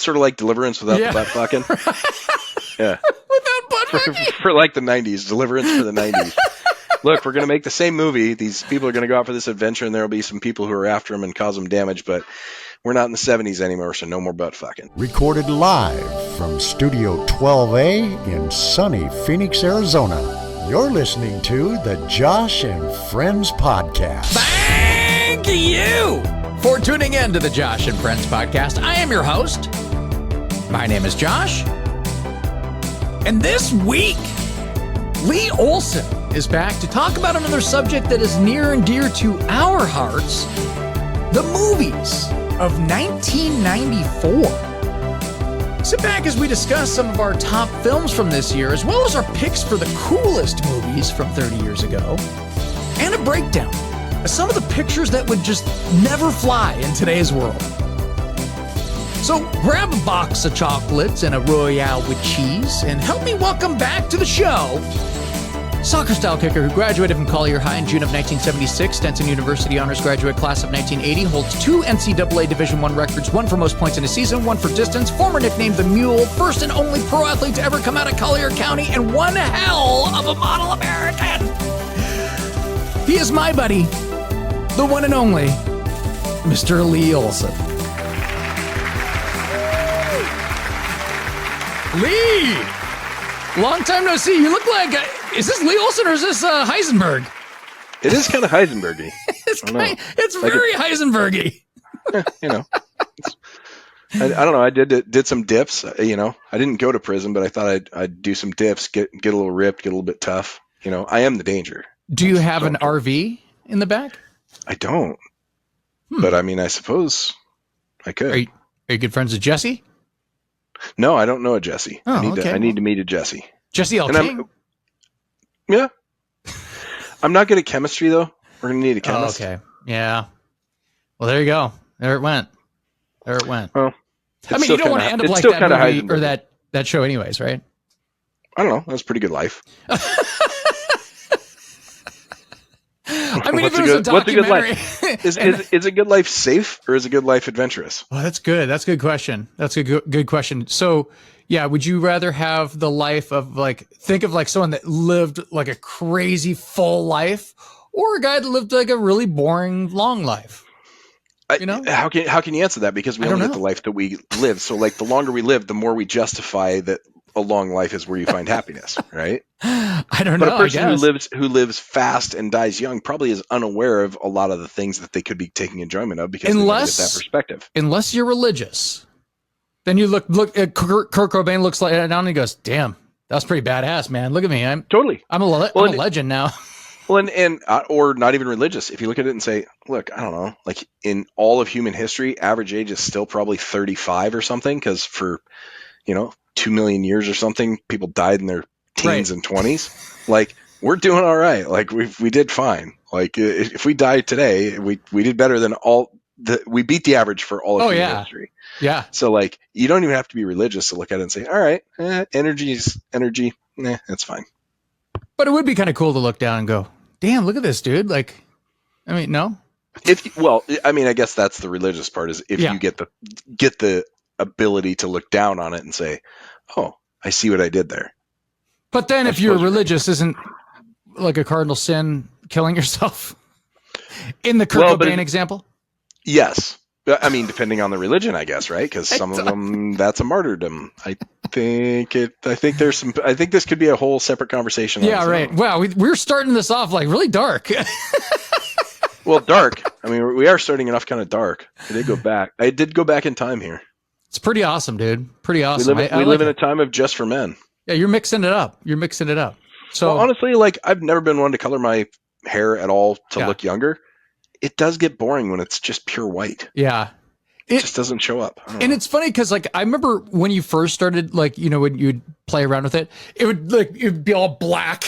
Sort of like Deliverance without the butt fucking. Yeah. Without butt fucking. For like the 90s. Deliverance for the 90s. Look, we're going to make the same movie. These people are going to go out for this adventure, and there will be some people who are after them and cause them damage, but we're not in the 70s anymore, so no more butt fucking. Recorded live from Studio 12A in sunny Phoenix, Arizona. You're listening to the Josh and Friends Podcast. Thank you for tuning in to the Josh and Friends Podcast. I am your host. My name is Josh. And this week, Lee Olson is back to talk about another subject that is near and dear to our hearts, the movies of 1994. Sit back as we discuss some of our top films from this year, as well as our picks for the coolest movies from 30 years ago, and a breakdown of some of the pictures that would just never fly in today's world. So grab a box of chocolates and a Royale with cheese, and help me welcome back to the show soccer style kicker who graduated from Collier High in June of 1976, Stenson University honors graduate class of 1980, holds 2 NCAA Division I records, one for most points in a season, one for distance, former nicknamed the Mule, first and only pro athlete to ever come out of Collier County, and one hell of a model American. He is my buddy, the one and only Mr. Lee Olson. Lee! Long time no see. You look like... is this Lee Olson or is this Heisenberg? It is kind of Heisenberg-y. It's very Heisenberg-y. You know. I don't know. I did some dips. You know, I didn't go to prison, but I thought I'd do some dips, get a little ripped, get a little bit tough. You know, I am the danger. Do you have an RV in the back? I don't. But I mean, I suppose I could. Are you good friends with Jesse? No, I don't know a Jesse. Oh, I need to meet a Jesse. Jesse L. King? Yeah. I'm not good at chemistry, though. We're going to need a chemist. Oh, okay. Yeah. Well, there you go. There it went. Well, I mean, you don't want to end up like that movie or that show anyways, right? I don't know. That's a pretty good life. I mean, if it was a documentary. Is a good life safe or is a good life adventurous? Well, that's good. That's a good question. That's a good question. So, yeah, would you rather have the life of think of someone that lived like a crazy full life, or a guy that lived like a really boring long life? You know, how can you answer that? Because we only get the life that we live. So the longer we live, the more we justify that a long life is where you find happiness, right? I don't know. But a person who lives fast and dies young probably is unaware of a lot of the things that they could be taking enjoyment of because they don't get that perspective. Unless you're religious, then you look at Kurt Cobain looks like now and he goes, "Damn, that's pretty badass, man. Look at me. I'm a legend now." Well, and or not even religious. If you look at it and say, "Look, I don't know. Like in all of human history, average age is still probably 35 or something because for 2 million years or something, people died in their teens and 20s. Like we're doing all right. Like we did fine. Like if we died today, we did better than we beat the average for all of human history. Yeah. So you don't even have to be religious to look at it and say, all right, energy is energy. That's fine. But it would be kind of cool to look down and go, damn, look at this dude. Like, I mean, no. I guess that's the religious part is if you get the ability to look down on it and say, oh, I see what I did there. But then if you're religious, isn't like a cardinal sin killing yourself in the Kurt Cobain example? Yes. I mean, depending on the religion, I guess, right? Because some of them, that's a martyrdom. I think this could be a whole separate conversation. Yeah, right. Wow. We're starting this off really dark. Well, dark. I mean, we are starting it off kind of dark. I did go back in time here. It's pretty awesome, dude. Pretty awesome. We live in a time of just for men. Yeah, you're mixing it up. So honestly, I've never been one to color my hair at all to look younger. It does get boring when it's just pure white. Yeah. It just doesn't show up. And it's funny because I remember when you first started, when you'd play around with it, it would be all black.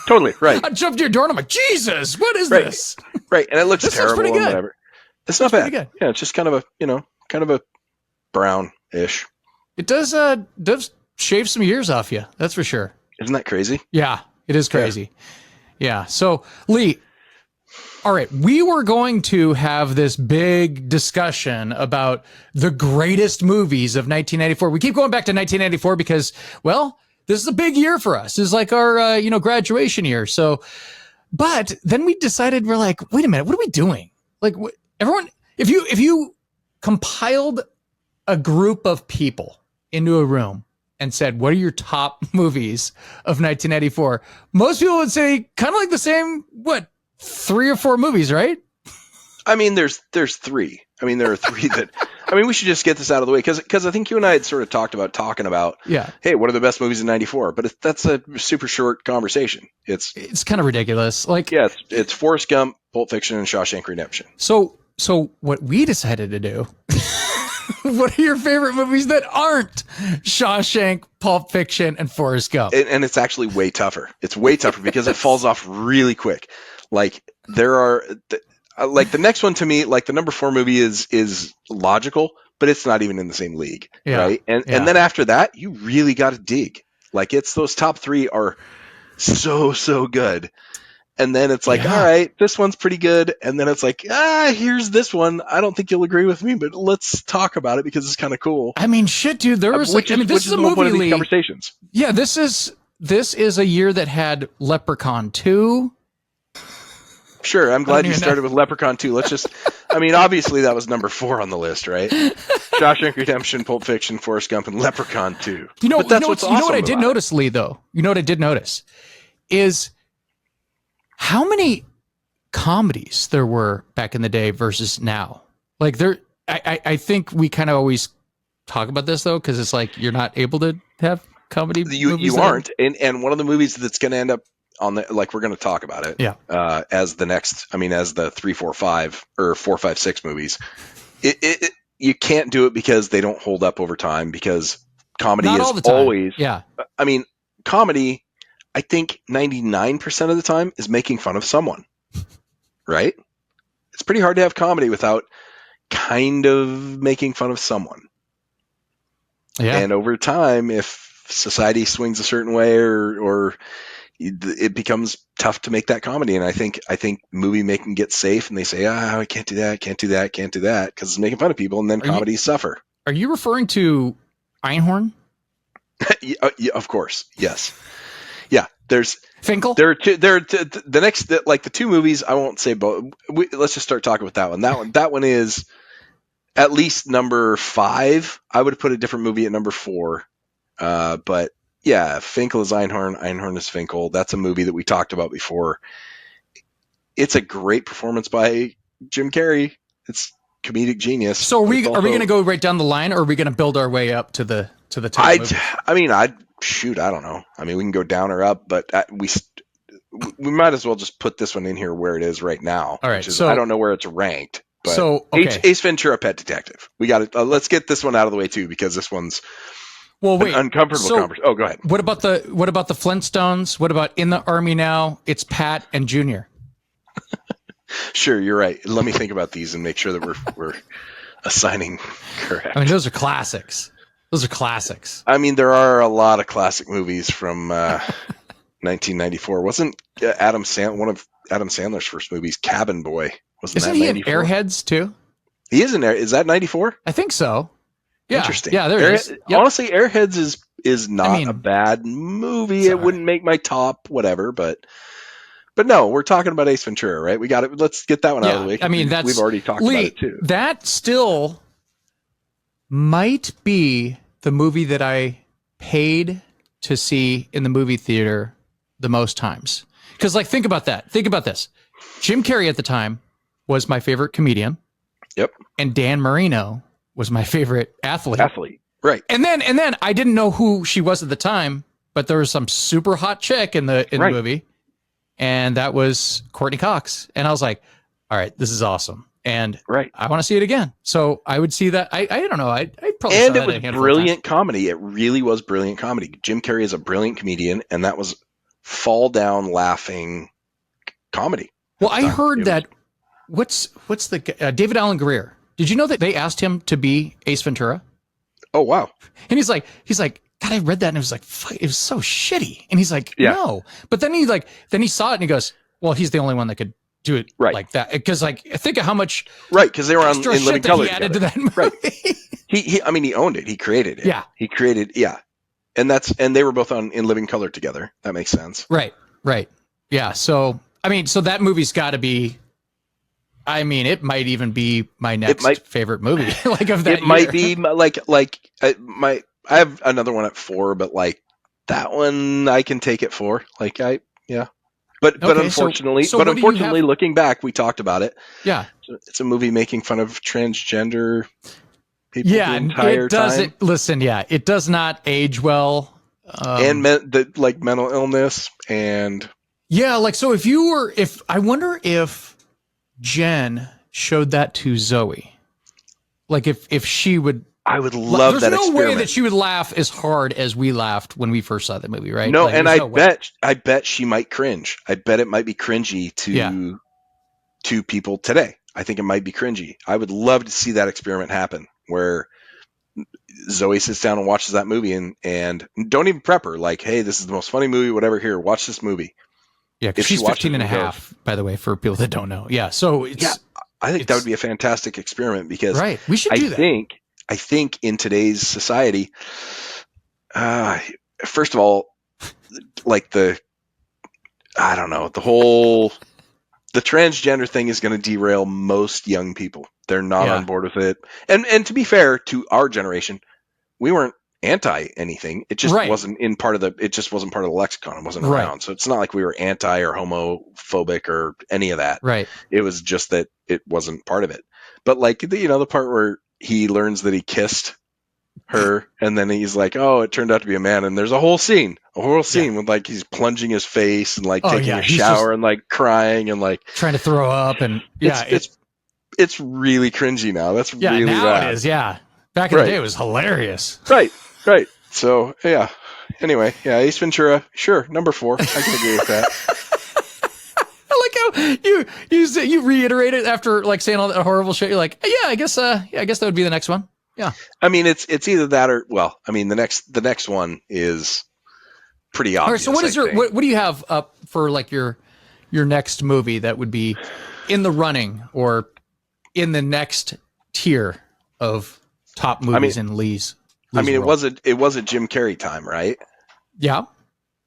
Totally, right. I jumped to your door and I'm like, Jesus, what is this? Right, and it looks terrible and whatever. It's not bad. Good. Yeah, it's just kind of a brown-ish. It does shave some years off you. That's for sure. Isn't that crazy? Yeah, it is crazy. Yeah. So, Lee, All right, we were going to have this big discussion about the greatest movies of 1994. We keep going back to 1994 because, well, this is a big year for us. This is like our, graduation year. So, but then we decided, we're like, wait a minute, what are we doing? Like, everyone, if you compiled a group of people into a room and said, what are your top movies of 1994? Most people would say kind of like the same, 3 or 4 movies, right? I mean, there's 3. I mean, there are 3 that. I mean, we should just get this out of the way because I think you and I had sort of talking about. Yeah. Hey, what are the best movies in '94? But that's a super short conversation. It's kind of ridiculous. Like, yeah, it's Forrest Gump, Pulp Fiction, and Shawshank Redemption. So what we decided to do. What are your favorite movies that aren't Shawshank, Pulp Fiction, and Forrest Gump? And it's actually way tougher. It's way tougher because it falls off really quick. Like there are, like the next one to me, like the number 4 movie is logical, but it's not even in the same league, right? And then after that, you really got to dig. Like it's those top 3 are so good. And then it's like, all right, this one's pretty good. And then it's like, here's this one. I don't think you'll agree with me, but let's talk about it because it's kind of cool. I mean, shit, dude. There was this is a movie, one of these Lee. Conversations. Yeah, this is a year that had Leprechaun 2. Sure, I'm glad you started with Leprechaun 2. Let's just, I mean, obviously that was number 4 on the list, right? Shawshank Redemption, Pulp Fiction, Forrest Gump, and Leprechaun 2. You know what I did notice, Lee, though? You know what I did notice? Is how many comedies there were back in the day versus now. Like I think we kind of always talk about this though, because it's like you're not able to have comedy. You aren't, and one of the movies that's going to end up on the, like we're going to talk about it, as the next. I mean, as the 3, 4, 5 or 4, 5, 6 movies. You can't do it because they don't hold up over time because comedy is always. Yeah, I mean, comedy. I think 99% of the time is making fun of someone, right? It's pretty hard to have comedy without kind of making fun of someone. Yeah. And over time, if society swings a certain way or it becomes tough to make that comedy. And I think movie making gets safe and they say, I can't do that, can't do that, can't do that because it's making fun of people and then comedies suffer. Are you referring to Einhorn? Yeah, of course. Yes. Yeah, there's Finkel. There are the next like the 2 movies. I won't say both. Let's just start talking about that one. That one is at least number 5. I would put a different movie at number 4. But yeah, Finkel is Einhorn. Einhorn is Finkel. That's a movie that we talked about before. It's a great performance by Jim Carrey. It's comedic genius. So are we going to go right down the line, or are we going to build our way up to the top? I mean, I don't know. I mean, we can go down or up, but we might as well just put this one in here where it is right now. All right. Which is, I don't know where it's ranked, but okay. Ace Ventura: Pet Detective. We got it. Let's get this one out of the way too, because this one's an uncomfortable conversation. Oh, go ahead. What about the Flintstones? What about In the Army Now? It's Pat and Junior. Sure, you're right. Let me think about these and make sure that we're assigning correct. I mean, those are classics. Those are classics. I mean, there are a lot of classic movies from 1994. Wasn't one of Adam Sandler's first movies, Cabin Boy? Isn't he in Airheads too? He is in there. Is that 94? I think so. Yeah. Interesting. Yeah, there it is. Yep. Honestly, Airheads is not a bad movie. It wouldn't make my top, whatever, but no, we're talking about Ace Ventura, right? We got it. Let's get that one out of the way. I mean, we've already talked about it too. That still might be the movie that I paid to see in the movie theater the most times. Because, like, think about that. Think about this. Jim Carrey at the time was my favorite comedian. Yep. And Dan Marino was my favorite athlete. Right. And then I didn't know who she was at the time, but there was some super hot chick in the movie. And that was Courtney Cox. And I was like, all right, this is awesome. And I want to see it again. So I would see that. I don't know. I probably saw that. And it was brilliant comedy. It really was brilliant comedy. Jim Carrey is a brilliant comedian, and that was fall down laughing comedy. Well, I heard that. What's the David Alan Grier? Did you know that they asked him to be Ace Ventura? Oh wow! And he's like, God, I read that and it was like, it was so shitty. And he's like, no. But then he saw it and he goes, well, he's the only one that could do it Right. like that. Because like think of how much because they were on extra in living shit that color he added to together. that movie. Right. I mean, he owned it. He created it. Yeah. He created. Yeah. And they were both in living color together. That makes sense. Right. Yeah. So I mean, so that movie's got to be. I mean, it might even be my next favorite movie. Like of that It year. might be I have another one at 4, but like that one I can take it 4. Like yeah. But unfortunately, so what do you have? Looking back, we talked about it. Yeah. It's a movie making fun of transgender people Yeah, the entire it doesn't. time. Listen, yeah, it does not age well. And mental illness and yeah, like so. If I wonder if Jen showed that to Zoe, like if she would. I would love that. There's no experiment. way that she would laugh as hard as we laughed when we first saw the movie, right? No, like, and I bet she might cringe. I bet it might be cringy to people today. I think it might be cringy. I would love to see that experiment happen where Zoe sits down and watches that movie and don't even prep her. Like, hey, this is the most funny movie, whatever. Here, watch this movie. Yeah, because she's 15 and a half, by the way, for people that don't know. Yeah, so I think that would be a fantastic experiment because we should do that. I think in today's society, first of all, like the transgender thing is going to derail most young people. They're not on board with it. And to be fair to our generation, we weren't anti anything. It just wasn't part of the lexicon. It wasn't around. So it's not like we were anti or homophobic or any of that. Right. It was just that it wasn't part of it. But like the part where he learns that he kissed her and then he's like, oh, it turned out to be a man, and there's a whole scene with like he's plunging his face and like taking a shower and like crying and like trying to throw up and it's really cringy now. That's really now bad. It is, back in the day it was hilarious. Right So anyway, Ace Ventura, sure, number 4. I can agree with that. I like how you reiterate it after like saying all that horrible shit. You're like, I guess that would be the next one. Yeah. I mean, it's either that or the next one is pretty obvious. All right, so what do you have up for like your next movie that would be in the running or in the next tier of top movies in Lee's world? it was a Jim Carrey time, right? Yeah.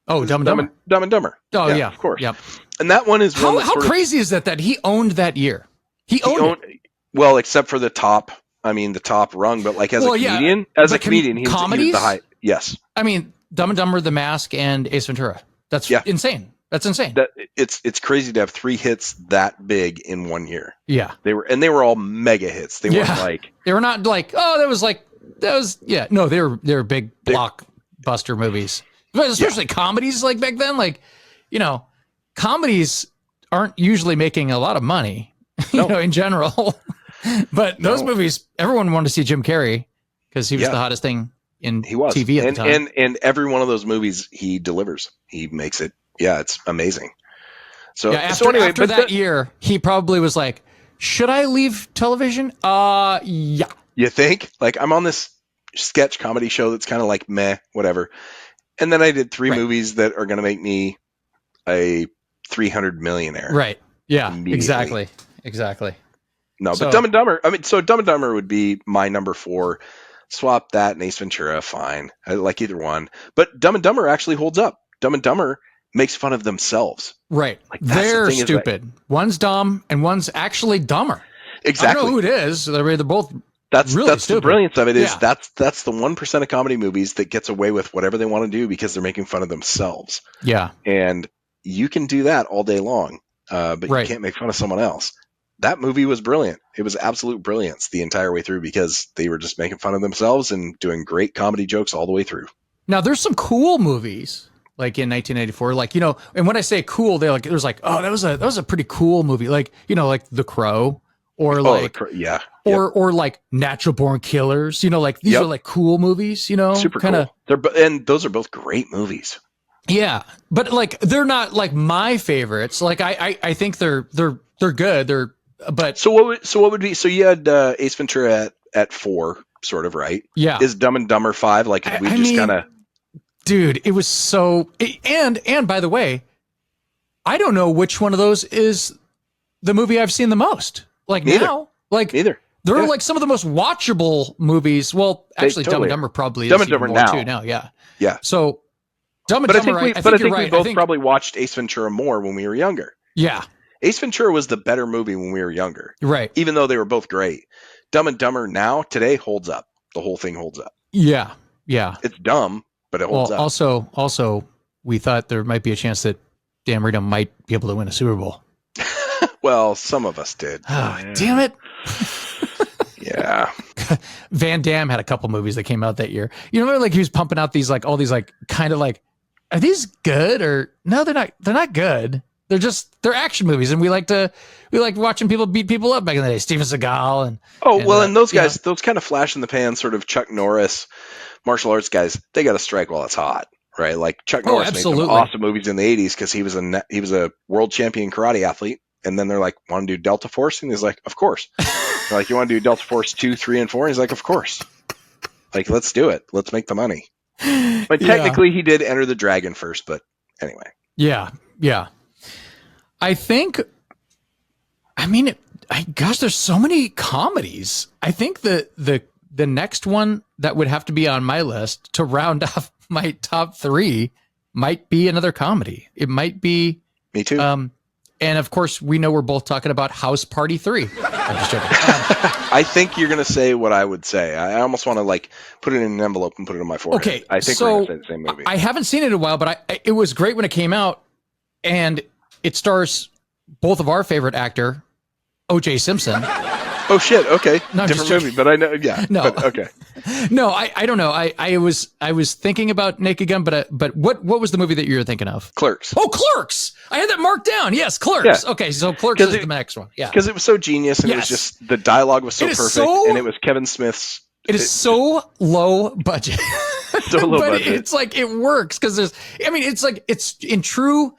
Oh, Dumb and Dumber. Dumb and Dumber. Oh yeah, of course. Yep. And that one is how crazy is that he owned that year? He owned it. Well, except for the top rung, but like as a comedian, he was the high. Yes. I mean, Dumb and Dumber, The Mask, and Ace Ventura. That's insane. That's insane. It's crazy to have 3 hits that big in one year. Yeah. They were all mega hits. They weren't like they were not like, no, they were big blockbuster movies. Especially comedies like back then, like, comedies aren't usually making a lot of money, in general. But those movies, everyone wanted to see Jim Carrey because he was the hottest thing in TV at the time. And every one of those movies he delivers. He makes it. Yeah, it's amazing. So after that year, he probably was like, should I leave television? Yeah. You think? Like, I'm on this sketch comedy show that's kind of like meh, whatever. And then I did 3 movies that are going to make me a 300 millionaire. Right. Yeah, exactly. No, but Dumb and Dumber, Dumb and Dumber would be my number 4. Swap that and Ace Ventura, fine. I like either one. But Dumb and Dumber actually holds up. Dumb and Dumber makes fun of themselves. Right. Like, they're stupid. One's dumb and one's actually dumber. Exactly. I don't know who it is. They're both That's really stupid. The brilliance of it is that's the 1% of comedy movies that gets away with whatever they want to do because they're making fun of themselves. Yeah. And you can do that all day long, but you can't make fun of someone else. That movie was brilliant. It was absolute brilliance the entire way through because they were just making fun of themselves and doing great comedy jokes all the way through. Now, there's some cool movies like in 1984, like, and when I say cool, there's like, oh, that was a pretty cool movie. Like, like The Crow or or like Natural Born Killers, like these are like cool movies, super kinda, cool. And those are both great movies. Yeah. But like, they're not like my favorites. Like I think they're good. But so what would be, so you had Ace Ventura at 4, sort of, right? Yeah. Is Dumb and Dumber 5? Like, we just kind of, dude, it was so, and by the way, I don't know which one of those is the movie I've seen the most. Like Neither. now, like Neither. they're Yeah. like some of the most watchable movies. Well, actually, Dumb totally and Dumber probably Dumb is and even Dumber more now. too now. Yeah. Yeah. So Dumb and But I Dumber, think I think you're we right. both probably watched Ace Ventura more when we were younger. Yeah. Ace Ventura was the better movie when we were younger. Right. Even though they were both great. Dumb and Dumber now, today, holds up. The whole thing holds up. Yeah. Yeah. It's dumb, but it holds up. Also, we thought there might be a chance that Dan Marino might be able to win a Super Bowl. Well, some of us did. Oh, damn it. Yeah. Van Damme had a couple movies that came out that year. You remember, like, he was pumping out these, like, all these, like, kind of like, are these good or no? They're not good. They're action movies, and we like watching people beat people up back in the day. Steven Seagal and those guys, those kind of flash in the pan, sort of Chuck Norris, martial arts guys, they got to strike while it's hot, right? Like Chuck Norris made some awesome movies in the 80s because he was a world champion karate athlete, and then they're like, want to do Delta Force? And he's like, of course. They're like, you want to do Delta Force 2, 3, and 4? And he's like, of course. Like, let's do it. Let's make the money. But technically, he did Enter the Dragon first, but anyway. Yeah, yeah. I think, I mean, gosh, there's so many comedies. I think the next one that would have to be on my list to round off my top 3 might be another comedy. It might be. Me too. And of course, we know we're both talking about House Party 3. I'm just joking. I think you're going to say what I would say. I almost want to like put it in an envelope and put it on my forehead. Okay, I think we're going to say the same movie. I haven't seen it in a while, but it was great when it came out, and it stars both of our favorite actor, O.J. Simpson. Oh shit! Okay, No, different movie, but I know. Yeah, no, but, okay. No, I don't know. I was thinking about Naked Gun, but what was the movie that you were thinking of? Clerks. Oh, Clerks! I had that marked down. Yes, Clerks. Yeah. Okay, so Clerks is the next one. Yeah, because it was so genius, and it was just the dialogue was so perfect, and it was Kevin Smith's. It is so low budget. So low but budget. It's like it works because it's in true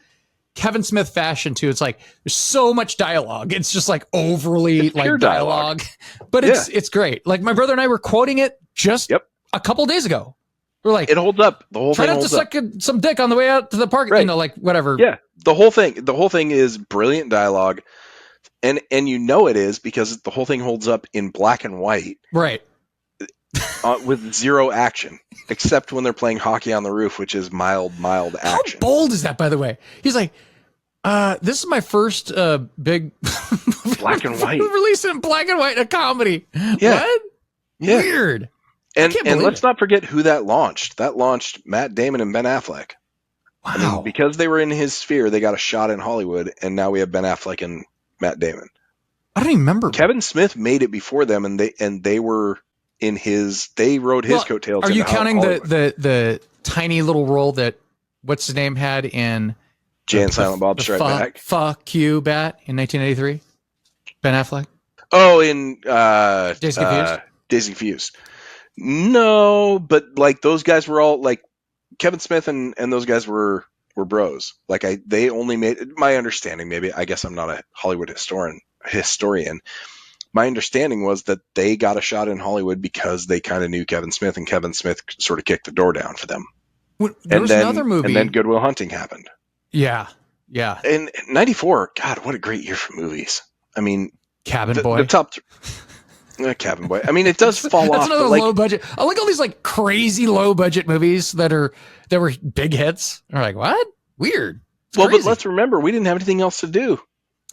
Kevin Smith fashion too. It's like there's so much dialogue. It's just like overly like dialogue. But it's great. Like my brother and I were quoting it just a couple days ago. We're like, it holds up. The whole thing holds up. Try not to suck some dick on the way out to the park. Right. You know, like whatever. Yeah, the whole thing is brilliant dialogue, and you know it is because the whole thing holds up in black and white. Right. With zero action, except when they're playing hockey on the roof, which is mild action. How bold is that, by the way? He's like, this is my first big black and white release in black and white, a comedy. Yeah. What? Yeah. Weird. And let's not forget who that launched. That launched Matt Damon and Ben Affleck. Wow. I mean, because they were in his sphere, they got a shot in Hollywood, and now we have Ben Affleck and Matt Damon. I don't even remember. Kevin Smith made it before them, and they were in his. They rode his coattails. Are you counting Hollywood. the tiny little role that what's his name had in Jay and Silent Bob Strike Back? Fuck you, Bat in 1983. Ben Affleck. Oh, in Dazed and Confused. Dazed and Confused. No, but like those guys were all like Kevin Smith and those guys were bros. Like they only made my understanding. Maybe I guess I'm not a Hollywood historian. My understanding was that they got a shot in Hollywood because they kind of knew Kevin Smith, and Kevin Smith sort of kicked the door down for them. There was another movie, and then Good Will Hunting happened. Yeah. In '94, God, what a great year for movies. I mean, Cabin Boy. The top. Cabin Boy. I mean, it does fall off. That's another low budget. I like all these like crazy low budget movies that were big hits. We're like, what? Weird. It's crazy. But let's remember, we didn't have anything else to do.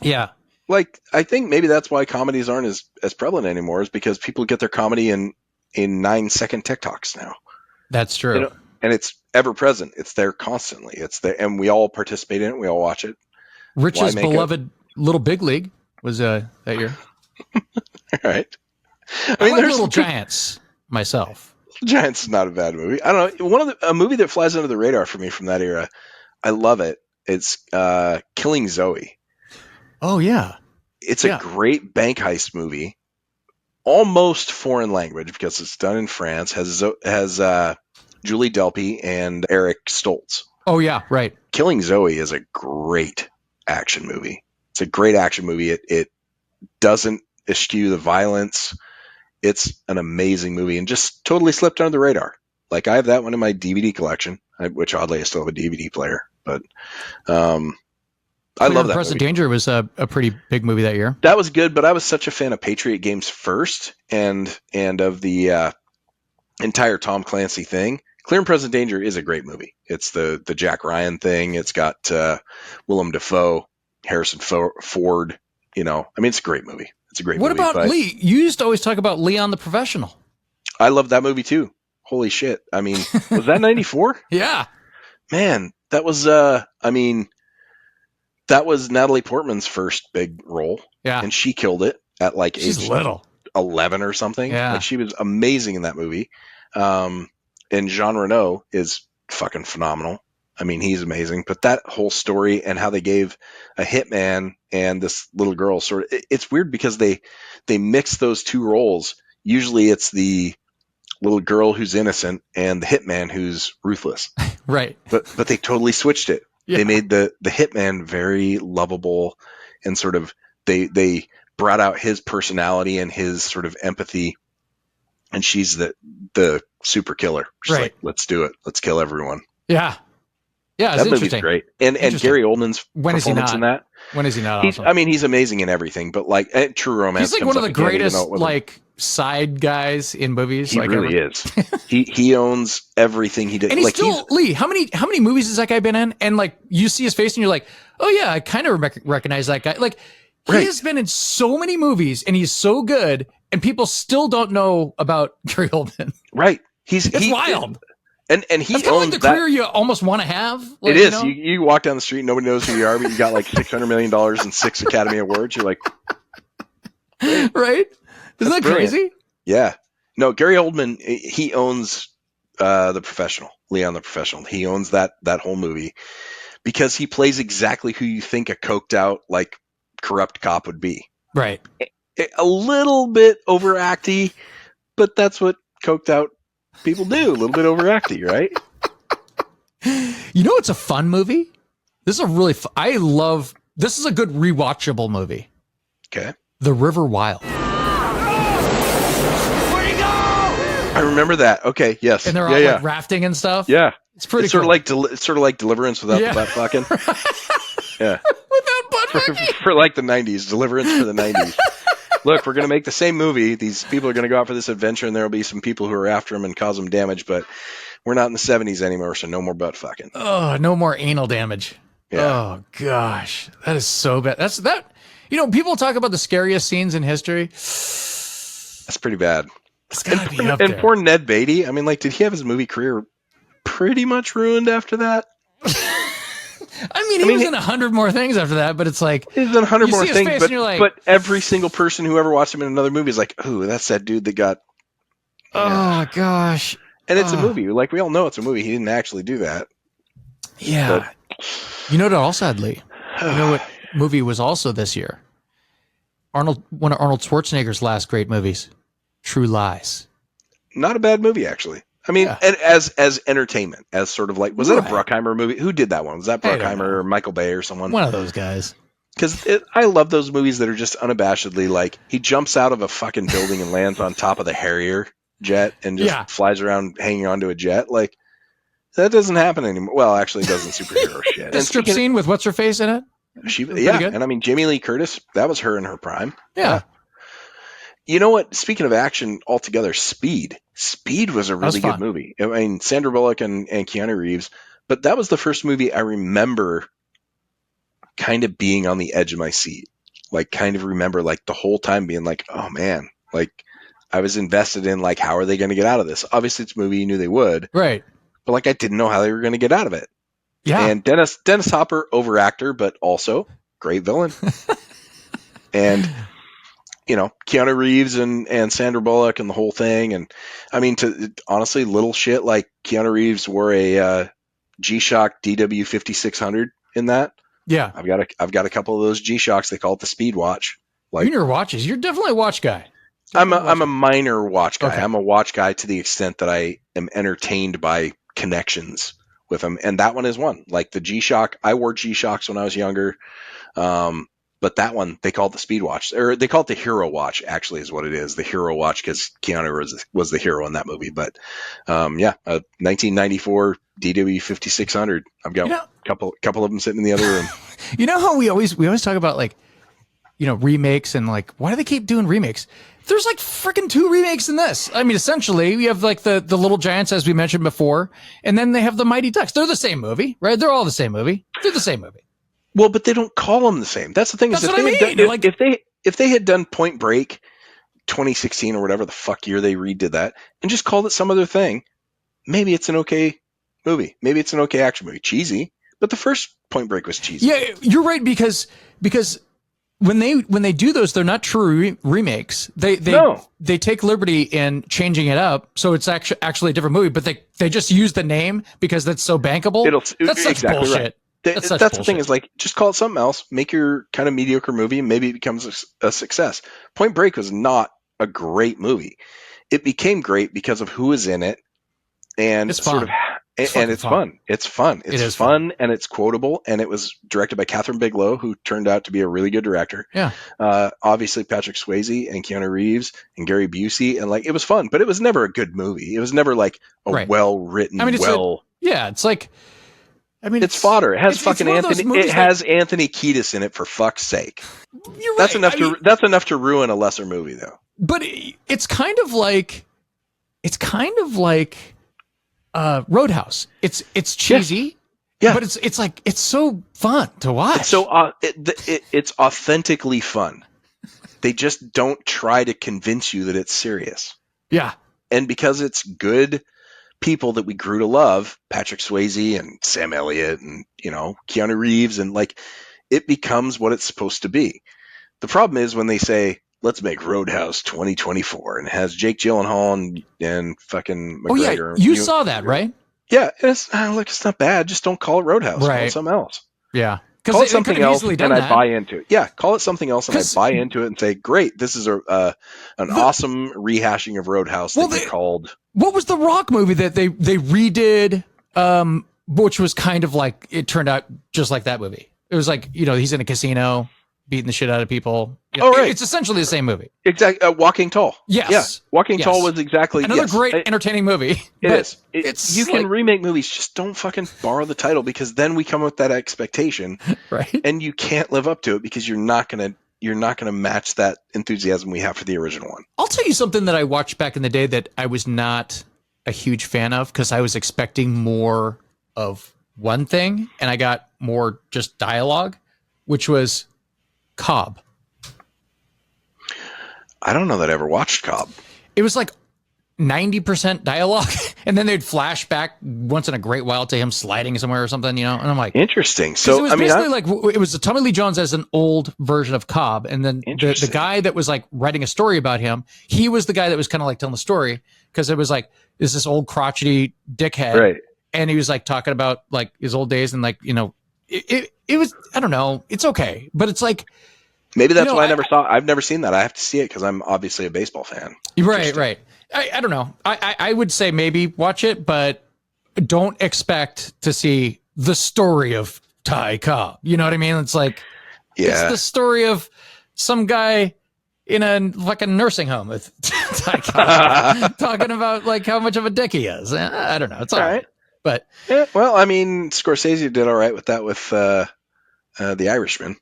Yeah. Like, I think maybe that's why comedies aren't as prevalent anymore, is because people get their comedy in 9-second TikToks now. That's true. You know, and it's ever present. It's there constantly. It's there, and we all participate in it. We all watch it. Rich's beloved Little Big League was that year. All right. I mean, like Little Giants myself. Giants is not a bad movie. I don't know. A movie that flies under the radar for me from that era. I love it. It's Killing Zoe. Oh yeah. It's a great bank heist movie. Almost foreign language because it's done in France. Has Julie Delpy and Eric Stoltz. Oh yeah, right. Killing Zoe is a great action movie. It's a great action movie. It doesn't eschew the violence. It's an amazing movie and just totally slipped under the radar. Like I have that one in my DVD collection, which oddly I still have a DVD player. But I Clear love and that Present movie. Danger was a pretty big movie that year. That was good, but I was such a fan of Patriot Games first and of the entire Tom Clancy thing. Clear and Present Danger is a great movie. It's the Jack Ryan thing. It's got Willem Dafoe, Harrison Ford. You know, I mean, it's a great movie. It's a great What movie. about But Lee? You used to always talk about Leon the Professional. I love that movie too. Holy shit! I mean, was that 94? Yeah. Man, that was I mean, that was Natalie Portman's first big role, Yeah. and she killed it at like She's age little. 11 or something. Yeah. Like she was amazing in that movie. And Jean Reno is fucking phenomenal. I mean, he's amazing. But that whole story and how they gave a hitman and this little girl it's weird because they mix those two roles. Usually it's the little girl who's innocent and the hitman who's ruthless. Right. But they totally switched it. Yeah. They made the hitman very lovable and sort of they brought out his personality and his sort of empathy, and she's the super killer. She's Right. like, let's do it. Let's kill everyone. Yeah. Yeah, it's That movie's interesting. great. And Gary Oldman's When is he performance not? in that. When is he not He's, awesome? I mean, he's amazing in everything, but like True Romance. He's like comes one of up the again, even greatest though it wasn't- like side guys in movies. He like really ever. is. He owns everything he did. And he's Like still Lee. How many movies has that guy been in? And like you see his face and you're like, oh yeah, I kind of recognize that guy. Like he Right. has been in so many movies and he's so good, and people still don't know about Gary Oldman. right. It's wild. And he That's kind of owns like the that. career you almost want to have. Like, It is. You know? You walk down the street, nobody knows who you are, but you got like $600 million and 6 Academy Awards. You're like, Right? Isn't that brilliant. crazy? yeah. No, Gary Oldman, he owns The Professional, Leon the Professional. He owns that whole movie because he plays exactly who you think a coked out, like, corrupt cop would be. Right. A little bit overacty, but that's what coked out people do. A little bit overacty, right? You know, it's a fun movie. This is a really this is a good rewatchable movie. Okay. The River Wild. I remember that. Okay. Yes. And they're all like rafting and stuff. Yeah. It's pretty It's cool. it's sort of like Deliverance without the butt fucking. Yeah. Without butt fucking. For like the 90s, Deliverance for the 90s. Look, we're going to make the same movie. These people are going to go out for this adventure, and there will be some people who are after them and cause them damage, but we're not in the 70s anymore, so no more butt fucking. Oh, no more anal damage. Yeah. Oh, gosh. That is so bad. You know, people talk about the scariest scenes in history. That's pretty bad. It's got to be up And there. poor Ned Beatty, I mean, like, did he have his movie career pretty much ruined after that? I mean, he was in 100 more things after that, but it's like... He's done 100 you more see his things, face but, and you're like, but every single person who ever watched him in another movie is like, ooh, that's that dude that got... oh, gosh. And it's a movie. Like, we all know it's a movie. He didn't actually do that. Yeah. You know what also had, Lee? You know what movie was also this year? One of Arnold Schwarzenegger's last great movies, True Lies. Not a bad movie, actually. I mean, Yeah. and as entertainment, as sort of like, was that a Right. Bruckheimer movie? Who did that one? Was that I don't Bruckheimer know. or Michael Bay or someone? One of those guys. Because I love those movies that are just unabashedly like, he jumps out of a fucking building and lands on top of the Harrier jet and just flies around hanging onto a jet. Like, that doesn't happen anymore. Well, actually, it doesn't superhero shit. The And strip speaking scene with what's her face in it? yeah, good. and I mean, Jamie Lee Curtis, that was her in her prime. Yeah. You know what? Speaking of action altogether, Speed. Speed was a was really good fun. movie. I mean, Sandra Bullock and Keanu Reeves, but that was the first movie I remember kind of being on the edge of my seat. Like, kind of remember, like, the whole time being like, oh man, like, I was invested in, like, how are they going to get out of this? Obviously, it's a movie, you knew they would, Right. but, like, I didn't know how they were going to get out of it. Yeah. And Dennis Hopper, overactor, but also great villain. And, you know, Keanu Reeves and Sandra Bullock and the whole thing. And I mean, honestly, little shit like Keanu Reeves wore a G-Shock DW 5600 in that. Yeah. I've got a couple of those G-Shocks. They call it the Speed Watch. Like, You and your watches. You're definitely a watch guy. I'm a minor watch guy. Okay. I'm a watch guy to the extent that I am entertained by connections with them, and that one is one. Like the G-Shock, I wore G-Shocks when I was younger. But that one, they call it the Speed Watch, or they call it the Hero Watch, actually, is what it is. The Hero Watch, because Keanu was the hero in that movie. But 1994 DW 5600. I've got a couple of them sitting in the other room. You know how we always talk about, like, you know, remakes and, like, why do they keep doing remakes? There's like freaking 2 remakes in this. I mean, essentially, we have like the Little Giants, as we mentioned before, and then they have the Mighty Ducks. They're the same movie, right? They're all the same movie. They're the same movie. Well, but they don't call them the same. That's the thing. That's what I mean. If they had done Point Break 2016 or whatever the fuck year they redid that and just called it some other thing, maybe it's an okay movie. Maybe it's an okay action movie. Cheesy, but the first Point Break was cheesy. Yeah, you're right, because when they do those, they're not true remakes. They take liberty in changing it up, so it's actually a different movie. But they just use the name because that's so bankable. That's such exactly bullshit. Right. That's the thing, is like, just call it something else, make your kind of mediocre movie, and maybe it becomes a success. Point Break was not a great movie. It became great because of who was in it, and it's fun. It's fun. It's fun. It's fun, and it's quotable, and it was directed by Catherine Bigelow, who turned out to be a really good director. Yeah. Obviously Patrick Swayze and Keanu Reeves and Gary Busey, and like, it was fun, but it was never a good movie. It was never like a well-written, it's like, I mean, it's fodder. It has fucking Anthony. It has Anthony Kiedis in it, for fuckck's sake. You're that's right. enough that's enough to ruin a lesser movie, though. But it's kind of like Roadhouse. It's cheesy, yeah. But it's like, it's so fun to watch. It's authentically fun. They just don't try to convince you that it's serious. Yeah, and because it's good people that we grew to love, Patrick Swayze and Sam Elliott and, you know, Keanu Reeves, and like, it becomes what it's supposed to be. The problem is when they say, let's make Roadhouse 2024, and it has Jake Gyllenhaal and fucking McGregor. Oh yeah, you saw that, right? Yeah, it's not bad. Just don't call it Roadhouse. Right. Call it something else. Yeah. Call it something else, and I buy into it. Yeah, call it something else, and I buy into it and say, great, this is an awesome rehashing of Roadhouse called... What was the Rock movie that they redid, which was kind of like, it turned out just like that movie? It was like, you know, he's in a casino beating the shit out of people. You know, right. It's essentially the same movie. Exactly. Walking Tall. Yes. Yeah. Walking Tall was exactly... Another great, entertaining movie. It is. You can remake movies, just don't fucking borrow the title, because then we come with that expectation. Right. And you can't live up to it, because you're not going to match that enthusiasm we have for the original one. I'll tell you something that I watched back in the day that I was not a huge fan of, because I was expecting more of one thing and I got more just dialogue, which was Cobb. I don't know that I ever watched Cobb. It was like 90% dialogue, and then they'd flash back once in a great while to him sliding somewhere or something, you know? And I'm like, interesting. So it was it was Tommy Lee Jones as an old version of Cobb, and then the guy that was like writing a story about him, he was the guy that was kind of like telling the story, because it was like, is this old crotchety dickhead, right? And he was like talking about like his old days, and like, you know, it was, I don't know, it's okay, but it's like, maybe that's why I've never seen that. I have to see it because I'm obviously a baseball fan. Right. I don't know. I would say maybe watch it, but don't expect to see the story of Ty Cobb. You know what I mean? It's like, it's the story of some guy in a fucking nursing home with Ty Cobb talking about like how much of a dick he is. I don't know. It's all right. But yeah, well, I mean, Scorsese did all right with that with The Irishman.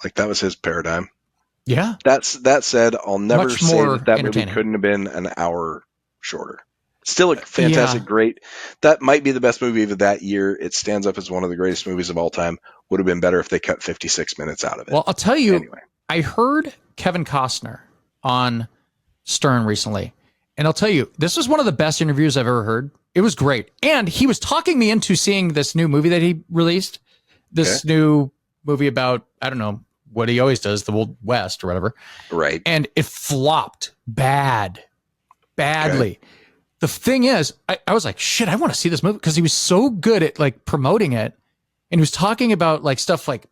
Like, that was his paradigm. Yeah. That said, I'll never say that movie couldn't have been an hour shorter. Still a fantastic, great. That might be the best movie of that year. It stands up as one of the greatest movies of all time. Would have been better if they cut 56 minutes out of it. Well, I'll tell you, anyway. I heard Kevin Costner on Stern recently, and I'll tell you, this was one of the best interviews I've ever heard. It was great. And he was talking me into seeing this new movie that he released. This new movie about, I don't know, what he always does, the Old West or whatever. Right. And it flopped badly. Okay. The thing is, I was like, shit, I want to see this movie, because he was so good at like promoting it. And he was talking about like stuff like,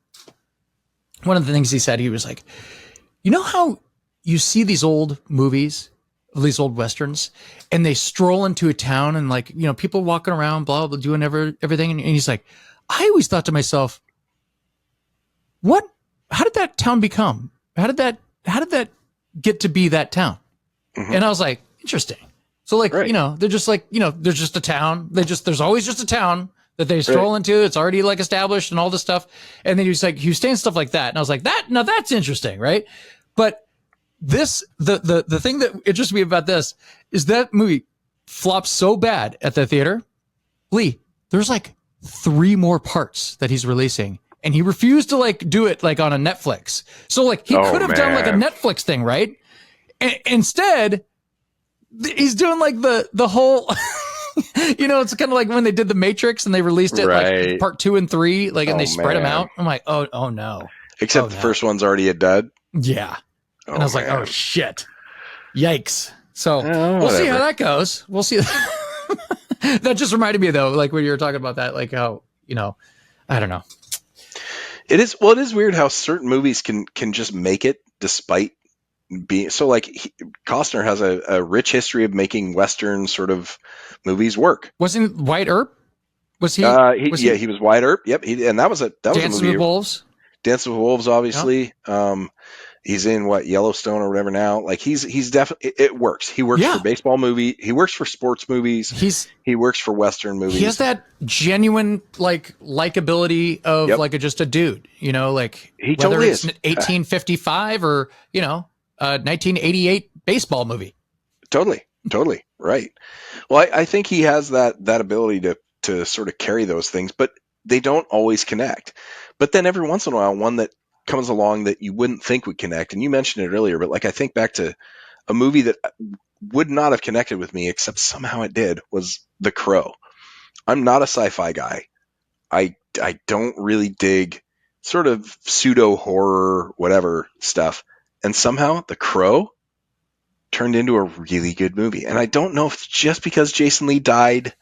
one of the things he said, he was like, you know how you see these old movies, these old Westerns, and they stroll into a town and like, you know, people walking around, blah, blah, doing everything. And he's like, I always thought to myself, what how did that town become? How did that get to be that town? Mm-hmm. And I was like, interesting. So like, Right. you know, they're just like, you know, there's just a town. There's always just a town that they stroll into. It's already like established and all this stuff. And then he was saying stuff like that. And I was like, that's interesting. Right. But the thing that interests me about this is that movie flopped so bad at the theater. Lee, there's like 3 more parts that he's releasing, and he refused to like do it like on a Netflix. So like he could have done like a Netflix thing, right? Instead, he's doing like the whole, you know, it's kind of like when they did the Matrix and they released it like part 2 and 3, like, and they spread them out. I'm like, oh no. Except the first one's already a dud. Yeah. And I was like, oh shit. Yikes. So we'll see how that goes. We'll see. That just reminded me though, like when you were talking about that, like how, you know, I don't know. It is weird how certain movies can just make it despite being so like Costner has a rich history of making Western sort of movies work. Wasn't Wyatt Earp? Was he? He was Wyatt Earp. Yep. And that was a Dancing movie. with Wolves. Dancing with Wolves, obviously. Yep. He's in Yellowstone or whatever now. Like he's definitely, it works. He works for baseball movie. He works for sports movies. He works for Western movies. He has that genuine like likability of like just a dude, you know, like he whether totally it's is. 1855 or, you know, 1988 baseball movie. Totally. Right. Well, I think he has that ability to sort of carry those things, but they don't always connect. But then every once in a while, one that comes along that you wouldn't think would connect. And you mentioned it earlier, but like I think back to a movie that would not have connected with me, except somehow it did, was The Crow. I'm not a sci-fi guy. I don't really dig sort of pseudo horror, whatever stuff. And somehow The Crow turned into a really good movie. And I don't know if it's just because Jason Lee died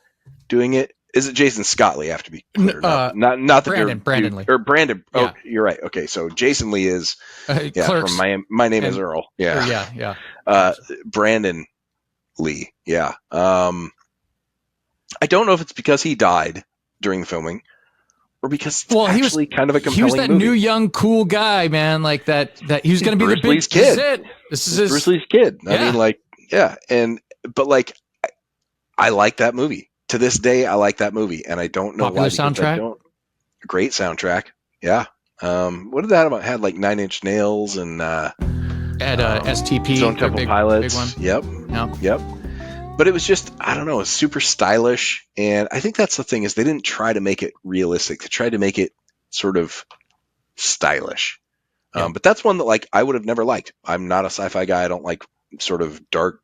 doing it. Is it Jason Scott Lee? I have to be clear. Not the Brandon Lee. Or Brandon. Yeah. Oh, you're right. Okay, so Jason Lee is Clerks. from My Name is Earl. Yeah. Brandon Lee. Yeah. I don't know if it's because he died during the filming or because it's actually kind of a compelling movie. He was that new young cool guy, man. Like that he was going to be the big Lee's kid. This is Bruce Lee's kid. Yeah. I mean, like, yeah. But like, I like that movie. To this day, I like that movie, and I don't know popular why. Soundtrack. Great soundtrack, yeah. What did that have? Had like 9 Inch Nails and STP, Stone Temple Pilots. Big one. Yep. But it was just, I don't know, it's super stylish, and I think that's the thing is they didn't try to make it realistic. They tried to make it sort of stylish. Yeah. But that's one that like I would have never liked. I'm not a sci-fi guy. I don't like sort of dark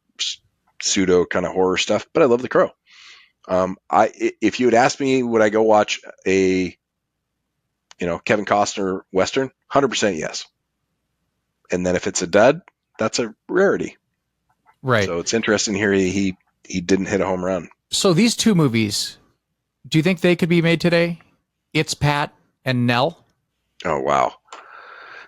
pseudo kind of horror stuff, but I love The Crow. If you had asked me, would I go watch a, Kevin Costner Western? 100% yes. And then if it's a dud, that's a rarity. Right. So it's interesting here. He didn't hit a home run. So these 2 movies, do you think they could be made today? It's Pat and Nell. Oh, wow.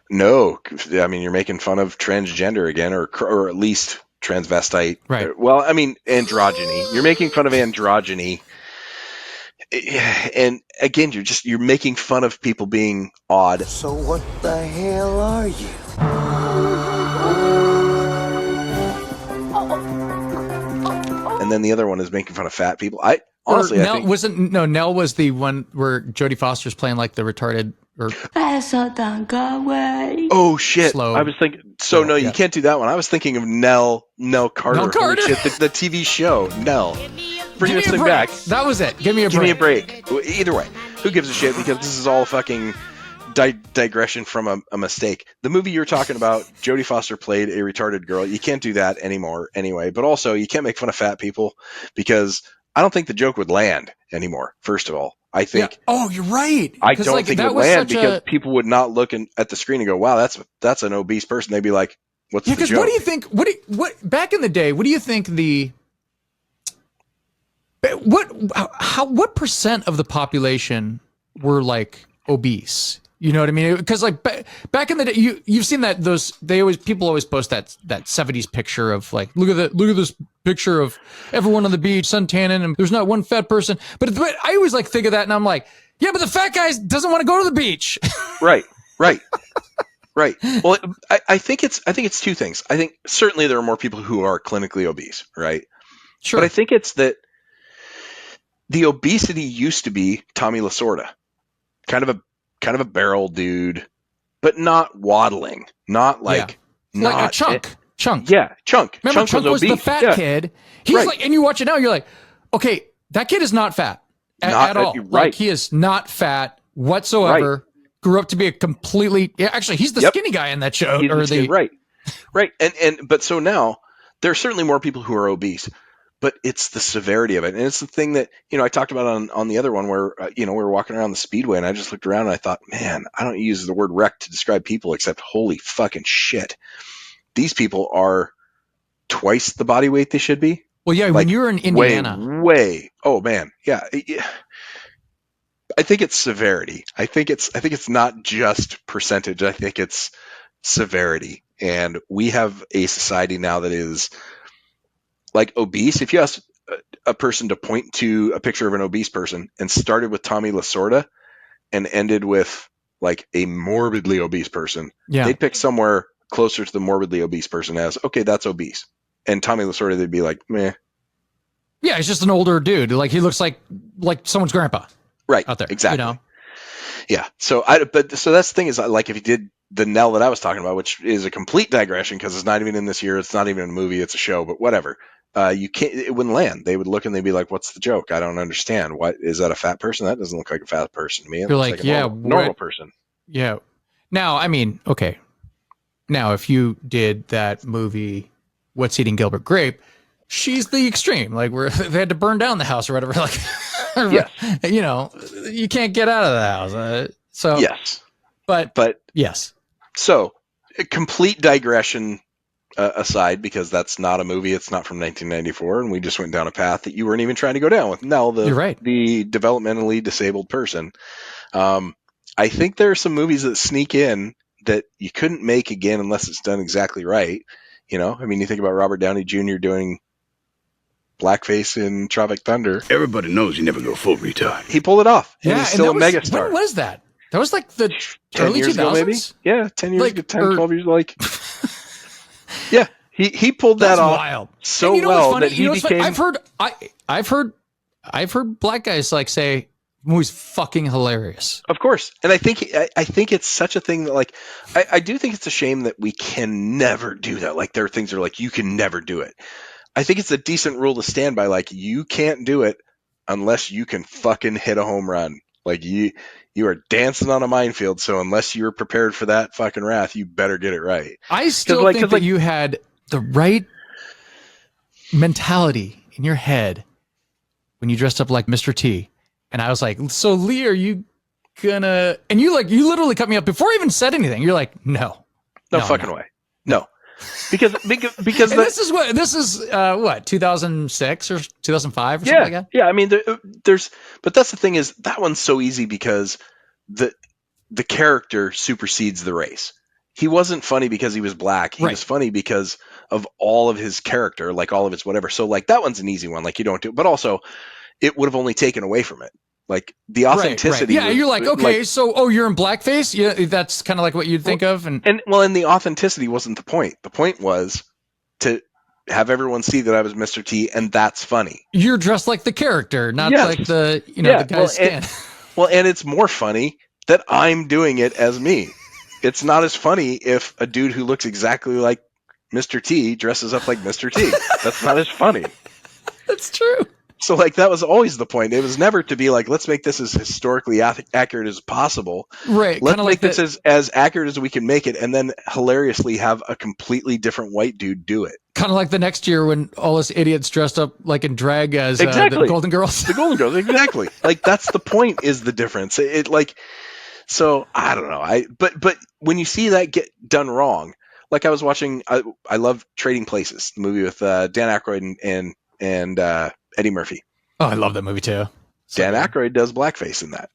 No, I mean, you're making fun of transgender again, or at least transvestite. Right. Well, I mean, androgyny. You're making fun of androgyny. And again, you're making fun of people being odd. So what the hell are you? And then the other one is making fun of fat people. I honestly, Nell, I think Nell was the one where Jodie Foster's playing like the retarded or oh shit! slow. I was thinking. So no, you can't do that one. I was thinking of Nell Carter. Nell Carter? Holy shit, the TV show Nell. Bring this thing back. That was it. Give me a break. Either way, who gives a shit? Because this is all fucking digression from a mistake. The movie you're talking about, Jodie Foster played a retarded girl. You can't do that anymore anyway. But also, you can't make fun of fat people because I don't think the joke would land anymore, first of all. I think. Yeah. Oh, you're right. I don't think it would land because people would not look at the screen and go, wow, that's an obese person. They'd be like, what's the joke? Because what do you think? What back in the day, what do you think what percent of the population were like obese? You know what I mean? Because like back in the day, you've seen that people always post that 70s picture of like look at this picture of everyone on the beach suntanning and there's not one fat person. But I always like think of that and I'm like, yeah, but the fat guy doesn't want to go to the beach. Right. Right. Well, I think it's two things. I think certainly there are more people who are clinically obese, right? Sure. But I think it's that the obesity used to be Tommy Lasorda, kind of a barrel dude, but not waddling, not like like a chunk. Yeah, Chunk. Remember, Chunk was the obese. fat kid. He's Right. like, and you watch it now, you're like, okay, that kid is not fat at all. Right. Like, he is not fat whatsoever. Right. Grew up to be a completely. Yeah, actually, he's the skinny guy in that show. Right. But so now there are certainly more people who are obese, but it's the severity of it, and it's the thing that I talked about on the other one where we were walking around the speedway, and I just looked around and I thought, man, I don't use the word wreck to describe people except holy fucking shit. These people are twice the body weight they should be. Well, yeah, when you were in Indiana. Way. Oh, man. Yeah. I think it's severity. I think it's not just percentage. I think it's severity. And we have a society now that is like obese. If you ask a person to point to a picture of an obese person and started with Tommy Lasorda and ended with like a morbidly obese person, they'd pick somewhere closer to the morbidly obese person as, okay, that's obese. And Tommy Lasorda, they'd be like, meh. Yeah, he's just an older dude. Like, he looks like someone's grandpa. Right. Out there. Exactly. Yeah. So that's the thing is, like, if you did the Nell that I was talking about, which is a complete digression because it's not even in this year, it's not even a movie, it's a show, but whatever. It wouldn't land. They would look and they'd be like, what's the joke? I don't understand. What is that, a fat person? That doesn't look like a fat person to me. It You're looks like, a normal person. Yeah. Now, I mean, okay. Now, if you did that movie, What's Eating Gilbert Grape, she's the extreme, like where they had to burn down the house or whatever. Like, you can't get out of the house. So yes, but yes. So, a complete digression aside, because that's not a movie. It's not from 1994, and we just went down a path that you weren't even trying to go down with. Now, You're right. The developmentally disabled person. I think there are some movies that sneak in that you couldn't make again unless it's done exactly right. I mean, you think about Robert Downey Jr. doing Blackface in Tropic Thunder. Everybody knows you never go full retard. He pulled it off. Yeah, he's still a megastar. When was that? That was like the 10 early years 2000s? ago, maybe? Yeah, 10 years Like, ago, 10, 12 years, like... Yeah, he pulled that off wild. so well that he funny? became... I've heard black guys like say, movie's fucking hilarious. Of course. And I think it's such a thing that, like, I do think it's a shame that we can never do that. Like, there are things that are like, you can never do it. I think it's a decent rule to stand by. Like, you can't do it unless you can fucking hit a home run. Like, you are dancing on a minefield. So unless you're prepared for that fucking wrath, you better get it right. I still think that you had the right mentality in your head when you dressed up like Mr. T. And I was like, so Lee, are you gonna, and you literally cut me up before I even said anything. You're like, no fucking way. No. Because this is what 2006 or 2005 or something like that. Yeah, I mean, but that's the thing is that one's so easy because the character supersedes the race. He wasn't funny because he was black. He was funny because of all of his character, like all of his whatever. So like that one's an easy one. Like you don't do it, but also it would have only taken away from it. Like the authenticity. Right. Yeah, you're like, okay, like, so you're in blackface. Yeah, that's kind of like what you'd think of, and the authenticity wasn't the point. The point was to have everyone see that I was Mr. T, and that's funny. You're dressed like the character, not like the the guy's skin. And it's more funny that I'm doing it as me. It's not as funny if a dude who looks exactly like Mr. T dresses up like Mr. T. That's not as funny. That's true. So, like, that was always the point. It was never to be like, let's make this as historically accurate as possible. Right. Let's make this as accurate as we can make it, and then hilariously have a completely different white dude do it. Kind of like the next year when all us idiots dressed up like in drag as the Golden Girls. The Golden Girls, exactly. Like, that's the point, is the difference. So, I don't know. But when you see that get done wrong, like I was watching, I love Trading Places, the movie with Dan Aykroyd and Eddie Murphy. Oh, I love that movie too. Dan Aykroyd does blackface in that.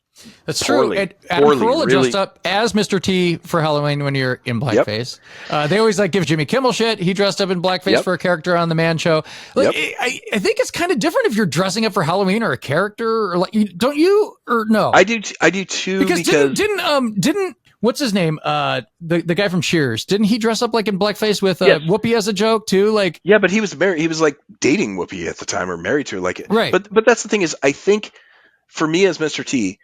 That's true. Adam Carolla dressed up as Mr. T for Halloween when you're in blackface. Yep. They always like give Jimmy Kimmel shit. He dressed up in blackface for a character on the Man Show. Like, I think it's kind of different if you're dressing up for Halloween or a character, or like, don't you? Or no? I do too. Because didn't what's his name? The guy from Cheers. Didn't he dress up like in blackface with Whoopi as a joke too? Like, yeah, but he was married. He was like dating Whoopi at the time, or married to her. Like, right. But that's the thing is, I think for me as Mr. T,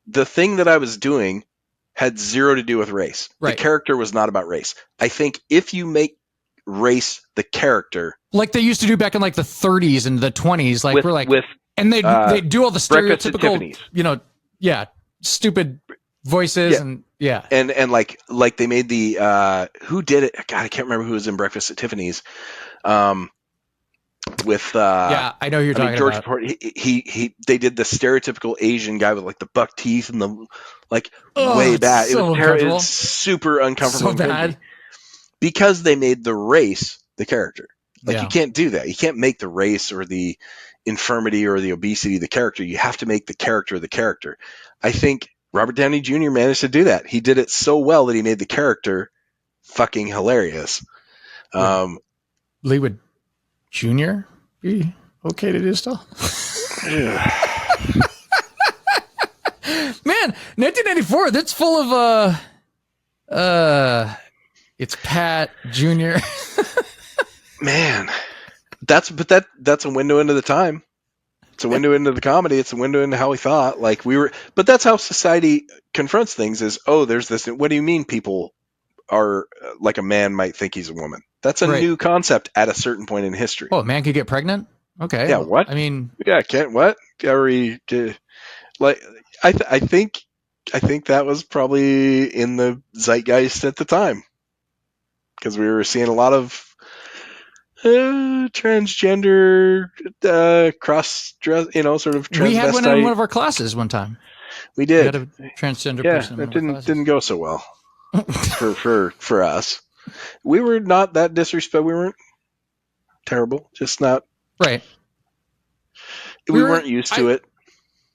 the thing that I was doing had zero to do with race. Right. The character was not about race. I think if you make race the character, like they used to do back in like the 30s and the 20s, like and they do all the stereotypical, stupid voices and like they made the who did it? God, I can't remember who was in Breakfast at Tiffany's. With I know who you're talking George about. Port, they did the stereotypical Asian guy with like the buck teeth and the way bad. So it was super uncomfortable. So bad. Because they made the race the character. Like you can't do that. You can't make the race or the infirmity or the obesity the character. You have to make the character the character. I think Robert Downey Jr. managed to do that. He did it so well that he made the character fucking hilarious. Lee would Jr. be okay to do still? Man, 1994, that's full of it's Pat Jr. Man, that's a window into the time. It's a window into the comedy. It's a window into how we thought. Like but that's how society confronts things. Is there's this. What do you mean people are like a man might think he's a woman? That's a new concept at a certain point in history. Oh, a man could get pregnant? Okay. Yeah. What? I mean, yeah. Can't what? Like I think that was probably in the zeitgeist at the time. Because we were seeing a lot of transgender, cross-dress, sort of transvestite. We had one in one of our classes one time. We did. We had a transgender person. That didn't go so well for us. We were not that disrespectful. We weren't terrible. Just not right. We weren't used to it.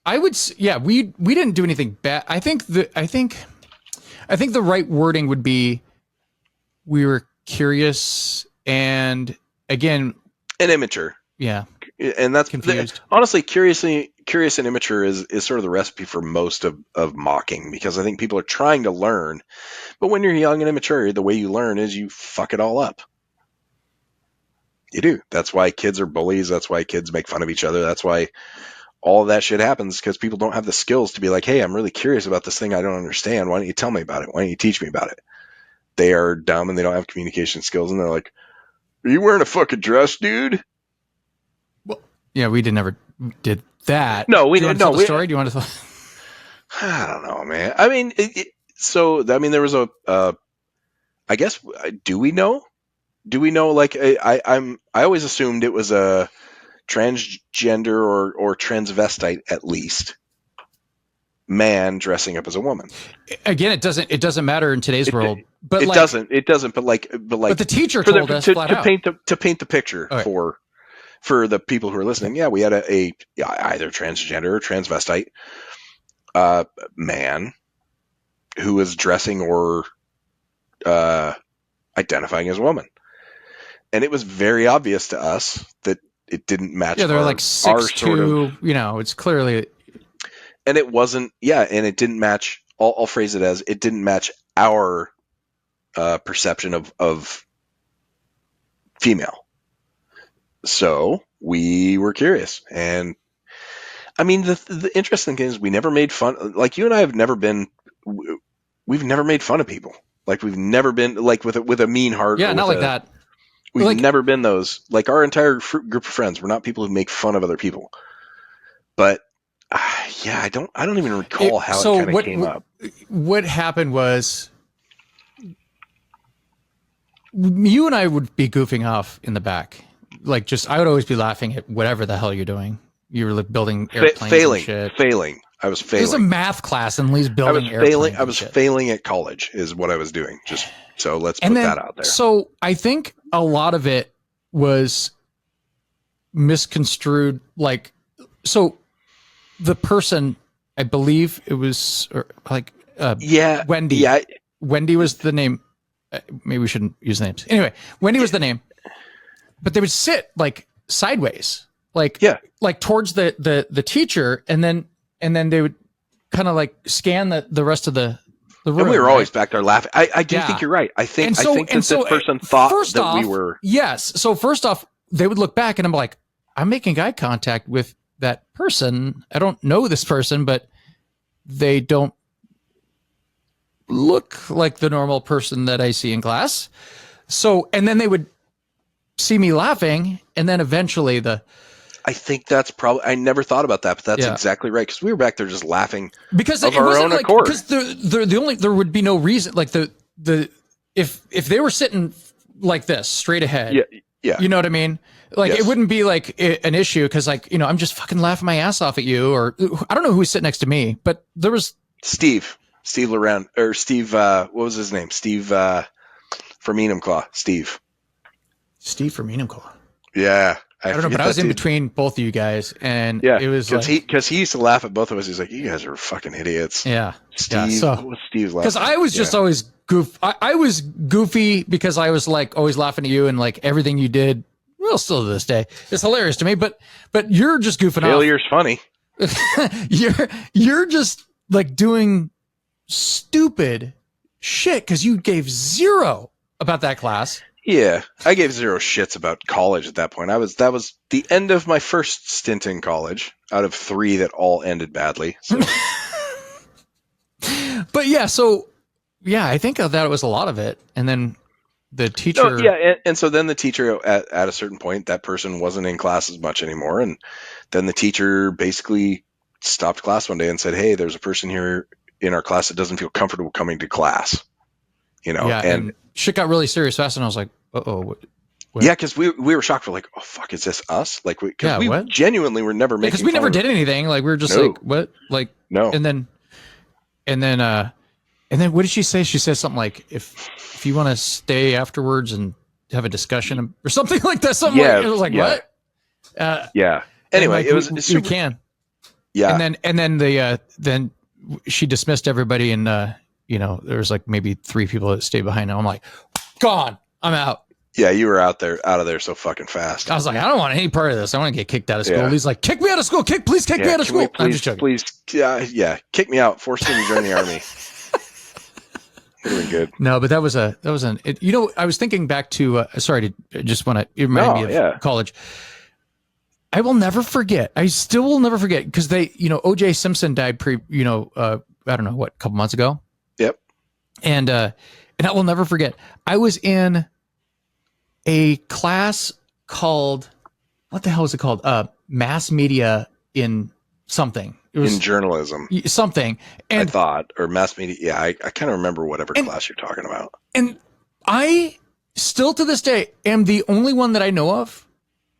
I would. Yeah, we didn't do anything bad. I think the right wording would be. We were curious and again and immature. Yeah, and that's confused. Honestly, curious and immature is sort of the recipe for most of mocking, because I think people are trying to learn, but when you're young and immature, the way you learn is you fuck it all up. You do. That's why kids are bullies. That's why kids make fun of each other. That's why all of that shit happens, because people don't have the skills to be like, hey, I'm really curious about this thing I don't understand. Why don't you tell me about it? Why don't you teach me about it? They are dumb and they don't have communication skills, and they're like, "Are you wearing a fucking dress, dude?" Well, yeah, we never did that. No, we didn't. No, story. Do you want to? I don't know, man. I mean, there was a. I guess. Do we know? Like, I always assumed it was a transgender or transvestite, at least, man dressing up as a woman. Again, it doesn't matter in today's world. But it doesn't. But the teacher told us flat out. To paint the picture for the people who are listening. Yeah, we had a either transgender or transvestite man who was dressing or identifying as a woman, and it was very obvious to us that it didn't match. Yeah, they're like 6'2". It's clearly. And it wasn't, and it didn't match. I'll phrase it as it didn't match our perception of female. So we were curious, and I mean, the interesting thing is we never made fun. Like, you and I have never been. We've never made fun of people. Like, we've never been like with a mean heart. Yeah, not like that. We've never been those. Like, our entire group of friends, we're not people who make fun of other people. But. I don't even recall how it kind of came up. What happened was you and I would be goofing off in the back. Like, I would always be laughing at whatever the hell you're doing. You were failing and shit. Failing. I was failing. It was a math class and Lee's building airplanes. I was failing at college is what I was doing. So let's put that out there. So I think a lot of it was misconstrued. Like, so the person, I believe it was Wendy. Yeah. Wendy was the name. Maybe we shouldn't use names. Anyway, Wendy was the name. But they would sit like sideways, like towards the teacher, and then they would kind of like scan the rest of the the room. And we were right? always back there laughing. I do think you're right. I think that this person thought that we were. Yes. So first off, they would look back and I'm like, I'm making eye contact with that person. I don't know this person, but they don't look like the normal person that I see in class. So, and then they would see me laughing, and then eventually I think that's probably. I never thought about that, but that's exactly right. Because we were back there just laughing because of our own accord. Because there would be no reason. Like if they were sitting like this straight ahead, yeah, you know what I mean. Like it wouldn't be like an issue because like I'm just fucking laughing my ass off at you, or I don't know who's sitting next to me, but there was Steve Laurent, or Steve. What was his name? Steve from Enumclaw. Steve from Enumclaw. Yeah. I don't know, but I was in between both of you guys, and it was because he used to laugh at both of us. He's like, "You guys are fucking idiots." Yeah, Steve. So, what was Steve's laugh? Because I was just always I was goofy because I was like always laughing at you, and like everything you did. Well, still to this day, it's hilarious to me. But you're just goofing off. Failure's funny. you're just like doing stupid shit because you gave 0 about that class. Yeah, I gave 0 shits about college at that point. That was the end of my first stint in college out of 3 that all ended badly. So. But I think that was a lot of it, and then. The teacher, and so then the teacher at a certain point, that person wasn't in class as much anymore, and then the teacher basically stopped class one day and said, "Hey, there's a person here in our class that doesn't feel comfortable coming to class." And shit got really serious fast, and I was like, "Uh-oh." What? Yeah, because we were shocked. We're like, "Oh fuck, is this us?" Like, because we genuinely were never making. Because we never did anything. Like we were just like, "What?" Like no. And then what did she say? She said something like, "If you want to stay afterwards and have a discussion or something like that." It was like, what? Anyway, like, it was we can. Yeah. And then then she dismissed everybody, and there was like maybe 3 people that stayed behind. And I'm like, gone. I'm out. Yeah, you were out of there so fucking fast. I was like, I don't want any part of this. I want to get kicked out of school. Yeah. He's like, kick me out of school. Please kick me out of school. I'm just joking. Please, kick me out. Force me to join the army. Really good. No, but I was thinking back to, it reminded me of college. I will never forget. I still will never forget because O.J. Simpson died I don't know, a couple months ago. Yep. And I will never forget. I was in a class called, what the hell was it called? Mass media in something. It was in journalism. Something. And I thought, or mass media. Yeah, I kind of remember whatever class you're talking about. And I still to this day am the only one that I know of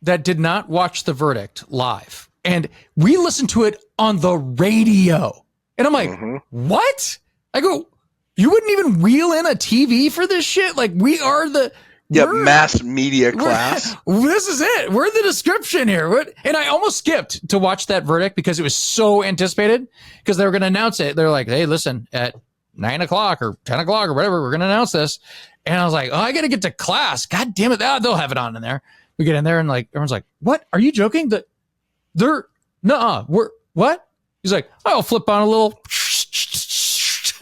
that did not watch The Verdict live. And we listened to it on the radio. And I'm like, what? I go, you wouldn't even wheel in a TV for this shit? Like, we are the... mass media class. This is it. We're the description here. And I almost skipped to watch that verdict because it was so anticipated because they were going to announce it. They're like, hey, listen, at 9 o'clock or 10 o'clock or whatever, we're going to announce this. And I was like, oh, I got to get to class. God damn it. They'll have it on in there. We get in there and like, everyone's like, what? Are you joking? What? He's like, I'll flip on a little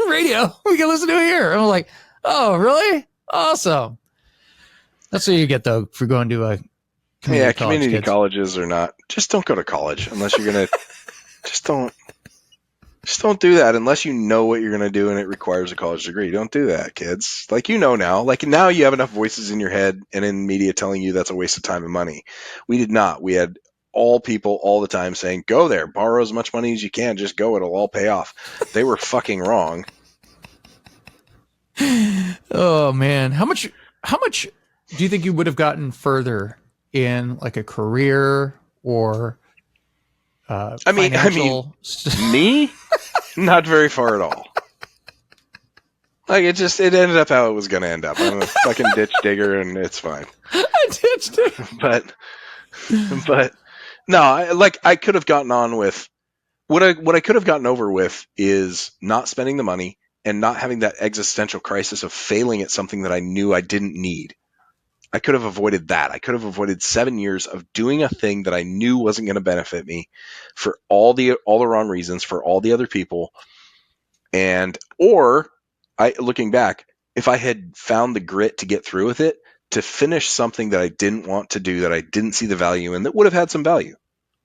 radio. We can listen to it here. And I'm like, oh, really? Awesome. That's what you get though for going to a community colleges or not. Just don't go to college unless you're gonna. just don't do that unless you know what you're gonna do and it requires a college degree. Don't do that, kids. Like now. Like now you have enough voices in your head and in media telling you that's a waste of time and money. We did not. We had all people all the time saying, "Go there, borrow as much money as you can, just go. It'll all pay off." They were fucking wrong. Oh man, how much? Do you think you would have gotten further in like a career or I mean me? Not very far at all. Like it ended up how it was going to end up. I'm a fucking ditch digger and it's fine. A ditch digger. But no, I could have gotten on with what I could have gotten over with is not spending the money and not having that existential crisis of failing at something that I knew I didn't need. I could have avoided that. I could have avoided 7 years of doing a thing that I knew wasn't going to benefit me for all the wrong reasons for all the other people, or looking back, if I had found the grit to get through with it, to finish something that I didn't want to do, that I didn't see the value in, that would have had some value.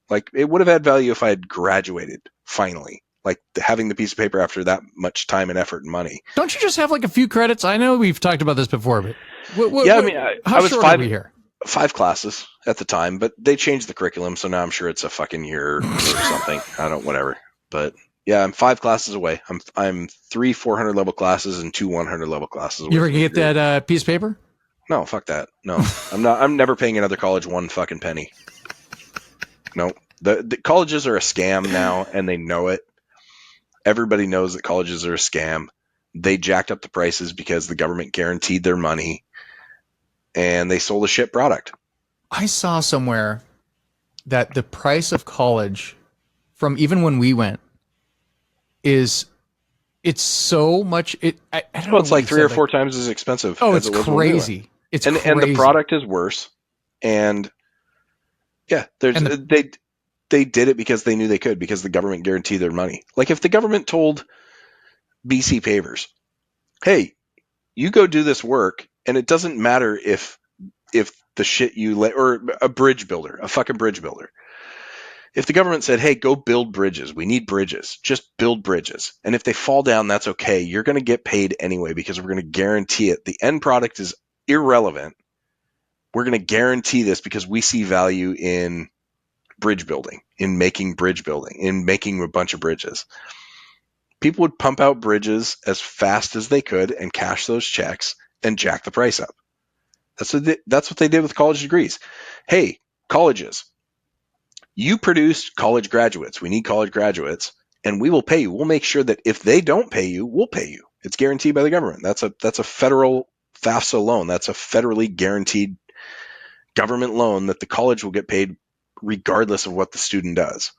Like, it would have had value if I had graduated finally. Like, having the piece of paper after that much time and effort and money. Don't you just have like a few credits? I know we've talked about this before, but I was short are we here? 5 classes at the time, but they changed the curriculum, so now I'm sure it's a fucking year or something. Whatever. But yeah, I'm 5 classes away. I'm 3 400 level classes and 2 100 level classes away. You ever get that piece of paper? No, fuck that. No, I'm not. I'm never paying another college one fucking penny. No, the colleges are a scam now, and they know it. Everybody knows that colleges are a scam. They jacked up the prices because the government guaranteed their money, and they sold a shit product. I saw somewhere that the price of college from even when we went it's so much. I don't know. It's like 3 or 4 times as expensive. Oh, as it's it was when we crazy. went. It's and crazy. And the product is worse. And yeah, they did it because they knew they could, because the government guaranteed their money. Like, if the government told BC Pavers, hey, you go do this work, and it doesn't matter if the shit or a bridge builder, a fucking bridge builder. If the government said, hey, go build bridges, we need bridges, just build bridges. And if they fall down, that's okay. You're going to get paid anyway, because we're going to guarantee it. The end product is irrelevant. We're going to guarantee this because we see value in bridge building, in making a bunch of bridges. People would pump out bridges as fast as they could and cash those checks and jack the price up. That's what they did with college degrees. Hey, colleges, you produce college graduates. We need college graduates, and we will pay you. We'll make sure that if they don't pay you, we'll pay you. It's guaranteed by the government. That's a federal FAFSA loan. That's a federally guaranteed government loan that the college will get paid regardless of what the student does.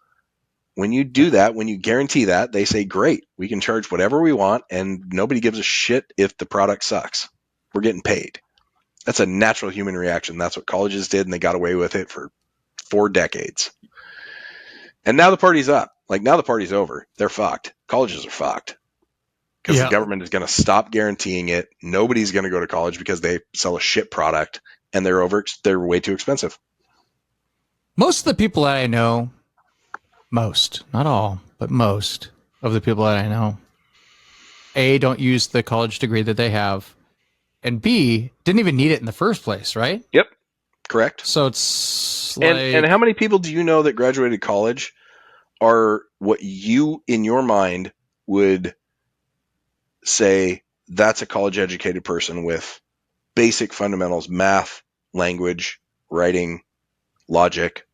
When you do that, when you guarantee that, they say, great, we can charge whatever we want, and nobody gives a shit if the product sucks. We're getting paid. That's a natural human reaction. That's what colleges did, and they got away with it for 4 decades. And now the party's up. Like, now the party's over. They're fucked. Colleges are fucked. Because the government is going to stop guaranteeing it. Nobody's going to go to college because they sell a shit product, and they're way too expensive. Most of the people that I know, not all, but most of the people that I know, A, don't use the college degree that they have, and B, didn't even need it in the first place, right? Yep, correct. So it's like... And how many people do you know that graduated college are what you, in your mind, would say that's a college-educated person with basic fundamentals, math, language, writing, logic?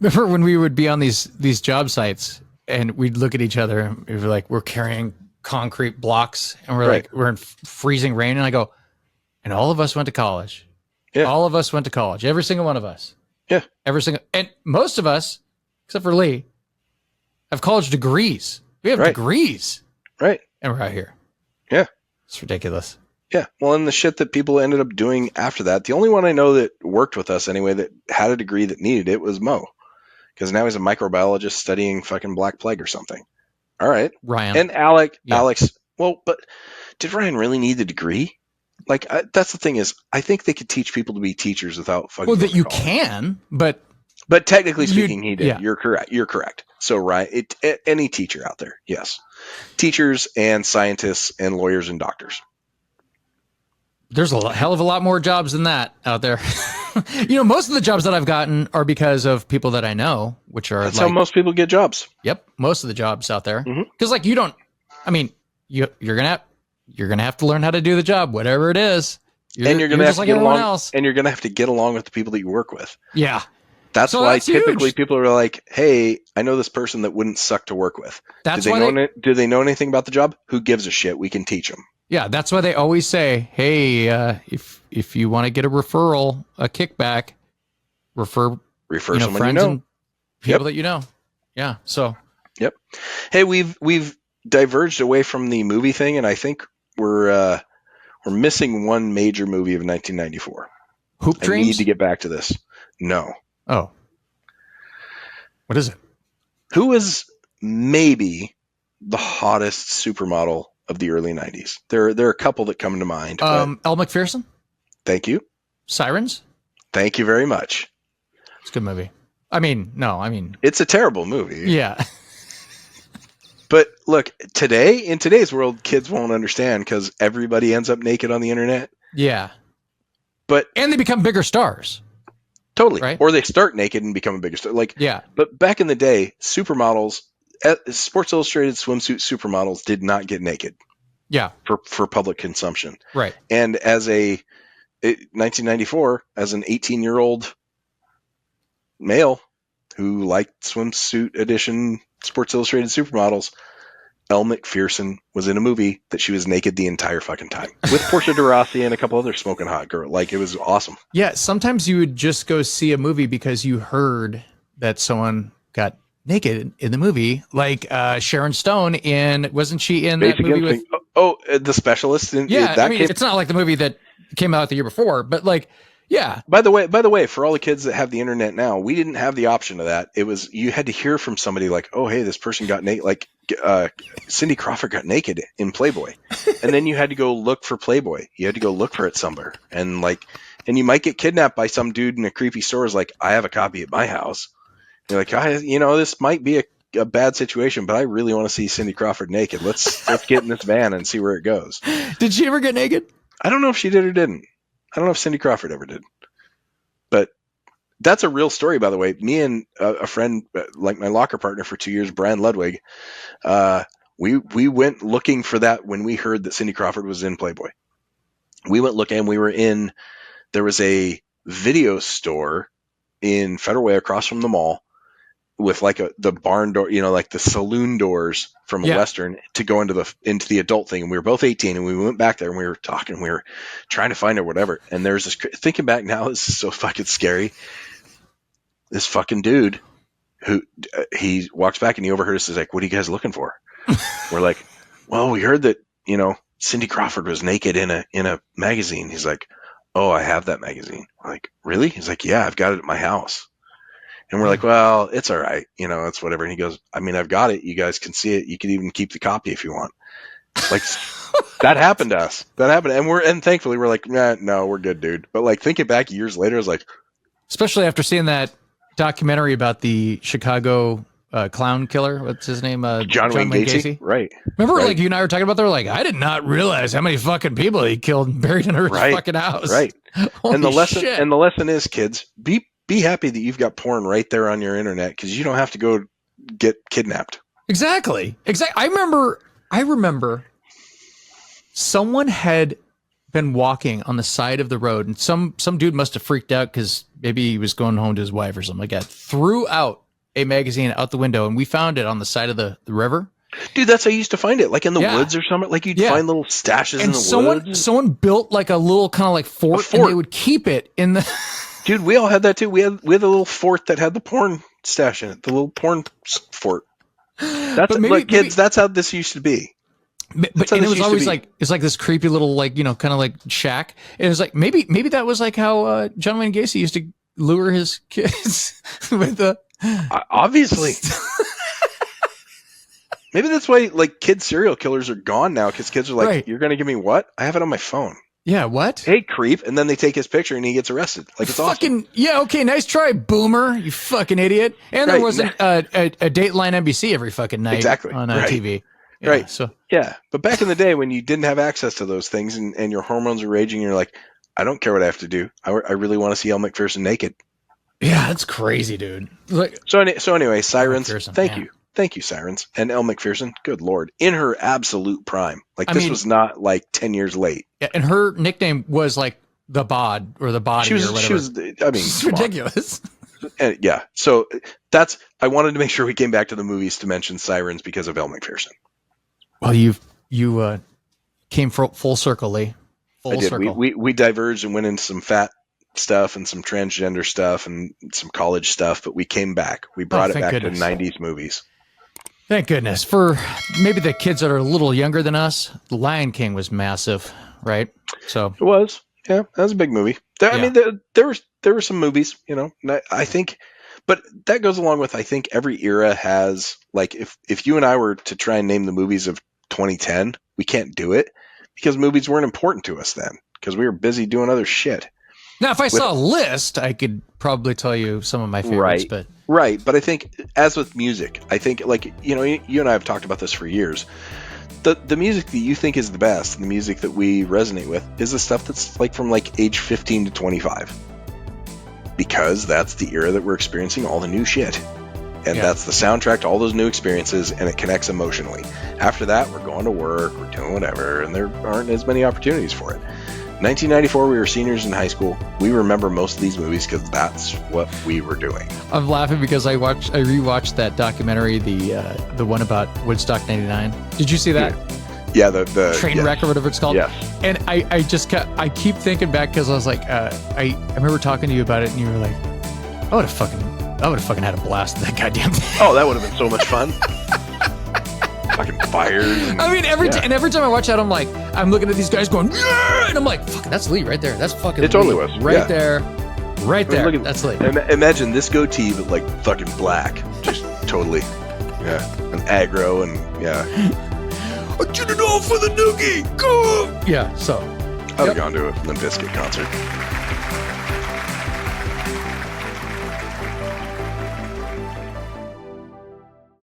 Remember when we would be on these job sites and we'd look at each other and we'd be like, we're carrying concrete blocks and we're like, we're in freezing rain. And I go, and all of us went to college. Yeah. All of us went to college. Every single one of us. Yeah. And most of us, except for Lee, have college degrees. We have degrees. Right. And we're out here. Yeah. It's ridiculous. Yeah. Well, and the shit that people ended up doing after that, the only one I know that worked with us anyway that had a degree that needed it was Mo. Because now he's a microbiologist studying fucking Black Plague or something. All right. Ryan. And Alex, well, but did Ryan really need the degree? Like, that's the thing is, I think they could teach people to be teachers without fucking... Well, that you can, but... But technically speaking, he did. Yeah. You're correct. So, Ryan, any teacher out there, yes. Teachers and scientists and lawyers and doctors. There's a hell of a lot more jobs than that out there. Most of the jobs that I've gotten are because of people that I know, which are That's how most people get jobs. Yep, most of the jobs out there. Mm-hmm. Because you don't. I mean, you're gonna have to learn how to do the job, whatever it is. And you're gonna have to like get along. Else. And you're gonna have to get along with the people that you work with. Yeah. That's why typically people are like, "Hey, I know this person that wouldn't suck to work with. Do they know anything about the job? Who gives a shit? We can teach them." Yeah, that's why they always say, "Hey, if you want to get a referral, a kickback, refer someone friends you know, and people that you know." Yeah. So. Yep. Hey, we've diverged away from the movie thing, and I think we're missing one major movie of 1994. Hoop Dreams? I need to get back to this. No. Oh. What is it? Who is maybe the hottest supermodel of the early 90s? There are a couple that come to mind. Elle Macpherson? Thank you. Sirens? Thank you very much. It's a good movie. It's a terrible movie. Yeah. But look, in today's world, kids won't understand because everybody ends up naked on the internet. Yeah. And they become bigger stars. Totally. Right? Or they start naked and become a bigger star. Yeah. But back in the day, supermodels, Sports Illustrated swimsuit supermodels did not get naked. Yeah. For public consumption. Right. And 1994, as an 18-year-old male who liked swimsuit edition Sports Illustrated supermodels, Elle Macpherson was in a movie that she was naked the entire fucking time with Portia de Rossi and a couple other smoking hot girls. It was awesome. Yeah. Sometimes you would just go see a movie because you heard that someone got naked in the movie, like Sharon Stone wasn't she in that movie with? The Specialist. It's not like the movie that came out the year before, but yeah. By the way, for all the kids that have the internet now, we didn't have the option of that. It was, you had to hear from somebody like, oh, hey, this person got naked. Cindy Crawford got naked in Playboy. And then you had to go look for Playboy. You had to go look for it somewhere. And you might get kidnapped by some dude in a creepy store is like, I have a copy at my house. You're like, this might be a bad situation, but I really want to see Cindy Crawford naked. Let's get in this van and see where it goes. Did she ever get naked? I don't know if she did or didn't. I don't know if Cindy Crawford ever did. But that's a real story, by the way. Me and a friend, like my locker partner for 2 years, Brian Ludwig, we went looking for that when we heard that Cindy Crawford was in Playboy. We went looking, and there was a video store in Federal Way across from the mall with the barn door, the saloon doors from a Western to go into the adult thing. And we were both 18 and we went back there and we were talking, we were trying to find it, whatever. And there's this, thinking back now, this is so fucking scary. This fucking dude who he walks back and he overheard us. He's like, what are you guys looking for? We're like, well, we heard that, Cindy Crawford was naked in a magazine. He's like, oh, I have that magazine. We're like, really? He's like, yeah, I've got it at my house. And we're like, well, it's all right. It's whatever. And he goes, I mean, I've got it. You guys can see it. You can even keep the copy if you want. That happened to us. That happened. And thankfully we're like, nah, no, we're good, dude. But thinking back years later, I was like, especially after seeing that documentary about the Chicago clown killer. What's his name? John Wayne Gacy. Right. Remember, you and I were talking about, they're like, I did not realize how many fucking people he killed and buried in her fucking house. Right. And the lesson is, kids, be happy that you've got porn right there on your internet because you don't have to go get kidnapped. Exactly. I remember someone had been walking on the side of the road and some dude must have freaked out because maybe he was going home to his wife or something like that, threw out a magazine out the window, and we found it on the side of the river. Dude, that's how you used to find it, in the woods or something. You'd find little stashes in the woods. Someone built a little kind of fort, and they would keep it in the... Dude, we all had that too. We had a little fort that had the porn stash in it, the little porn fort. Kids, that's how this used to be. But it was always it's this creepy little kind of shack. And it was maybe that was how John Wayne Gacy used to lure his kids with the... Obviously. Maybe that's why kid serial killers are gone now, because kids are like, You're going to give me what? I have it on my phone. Yeah, what? Hey, creep. And then they take his picture and he gets arrested. It's fucking awesome. Yeah, okay, nice try, boomer. You fucking idiot. And there wasn't a Dateline NBC every fucking night on TV. Yeah, right. So yeah, but back in the day when you didn't have access to those things and your hormones are raging, you're like, I don't care what I have to do. I really want to see Elle Macpherson naked. Yeah, that's crazy, dude. So anyway, Sirens. Thank you, Sirens. And Elle Macpherson, good Lord, in her absolute prime. This was not 10 years late. Yeah, and her nickname was the Bod or the Body or whatever. It's ridiculous. Yeah. So I wanted to make sure we came back to the movies to mention Sirens because of Elle Macpherson. Well, you came full circle, Lee. Full circle. We diverged and went into some fat stuff and some transgender stuff and some college stuff, but we came back. We brought it back to 90s movies. Thank goodness. For maybe the kids that are a little younger than us, The Lion King was massive, right? So it was. Yeah, that was a big movie. I mean, there were some movies, I think But that goes along with, I think every era has, like, if you and I were to try and name the movies of 2010, we can't do it because movies weren't important to us then because we were busy doing other shit. Now, if I saw a list, I could probably tell you some of my favorites. Right. But I think, as with music, I think, like, you know, you and I have talked about this for years. The music that you think is the best, and the music that we resonate with, is the stuff that's like from like age 15 to 25. Because that's the era that we're experiencing all the new shit. And that's the soundtrack to all those new experiences, and it connects emotionally. After that, we're going to work, we're doing whatever, and there aren't as many opportunities for it. 1994, we were seniors in high school. We remember most of these movies because that's what we were doing. I'm laughing because I rewatched that documentary, the one about Woodstock '99. Did you see that? Yeah, the train wreck or whatever it's called. Yeah. And I keep thinking back because I was like, I remember talking to you about it, and you were like, I would have fucking had a blast in that goddamn thing. Oh, that would have been so much fun. Fucking fires. I mean, every time I watch that, I'm like, I'm looking at these guys going, yeah! And I'm like, fucking, that's Lee right there. That's fucking It totally Lee. was. Right there. Right there. That's Lee. Imagine this goatee, but like fucking black. Just totally. Yeah. And aggro and I did it all for the noogie. Go! Yeah, so. I would have gone to a Limp Bizkit concert.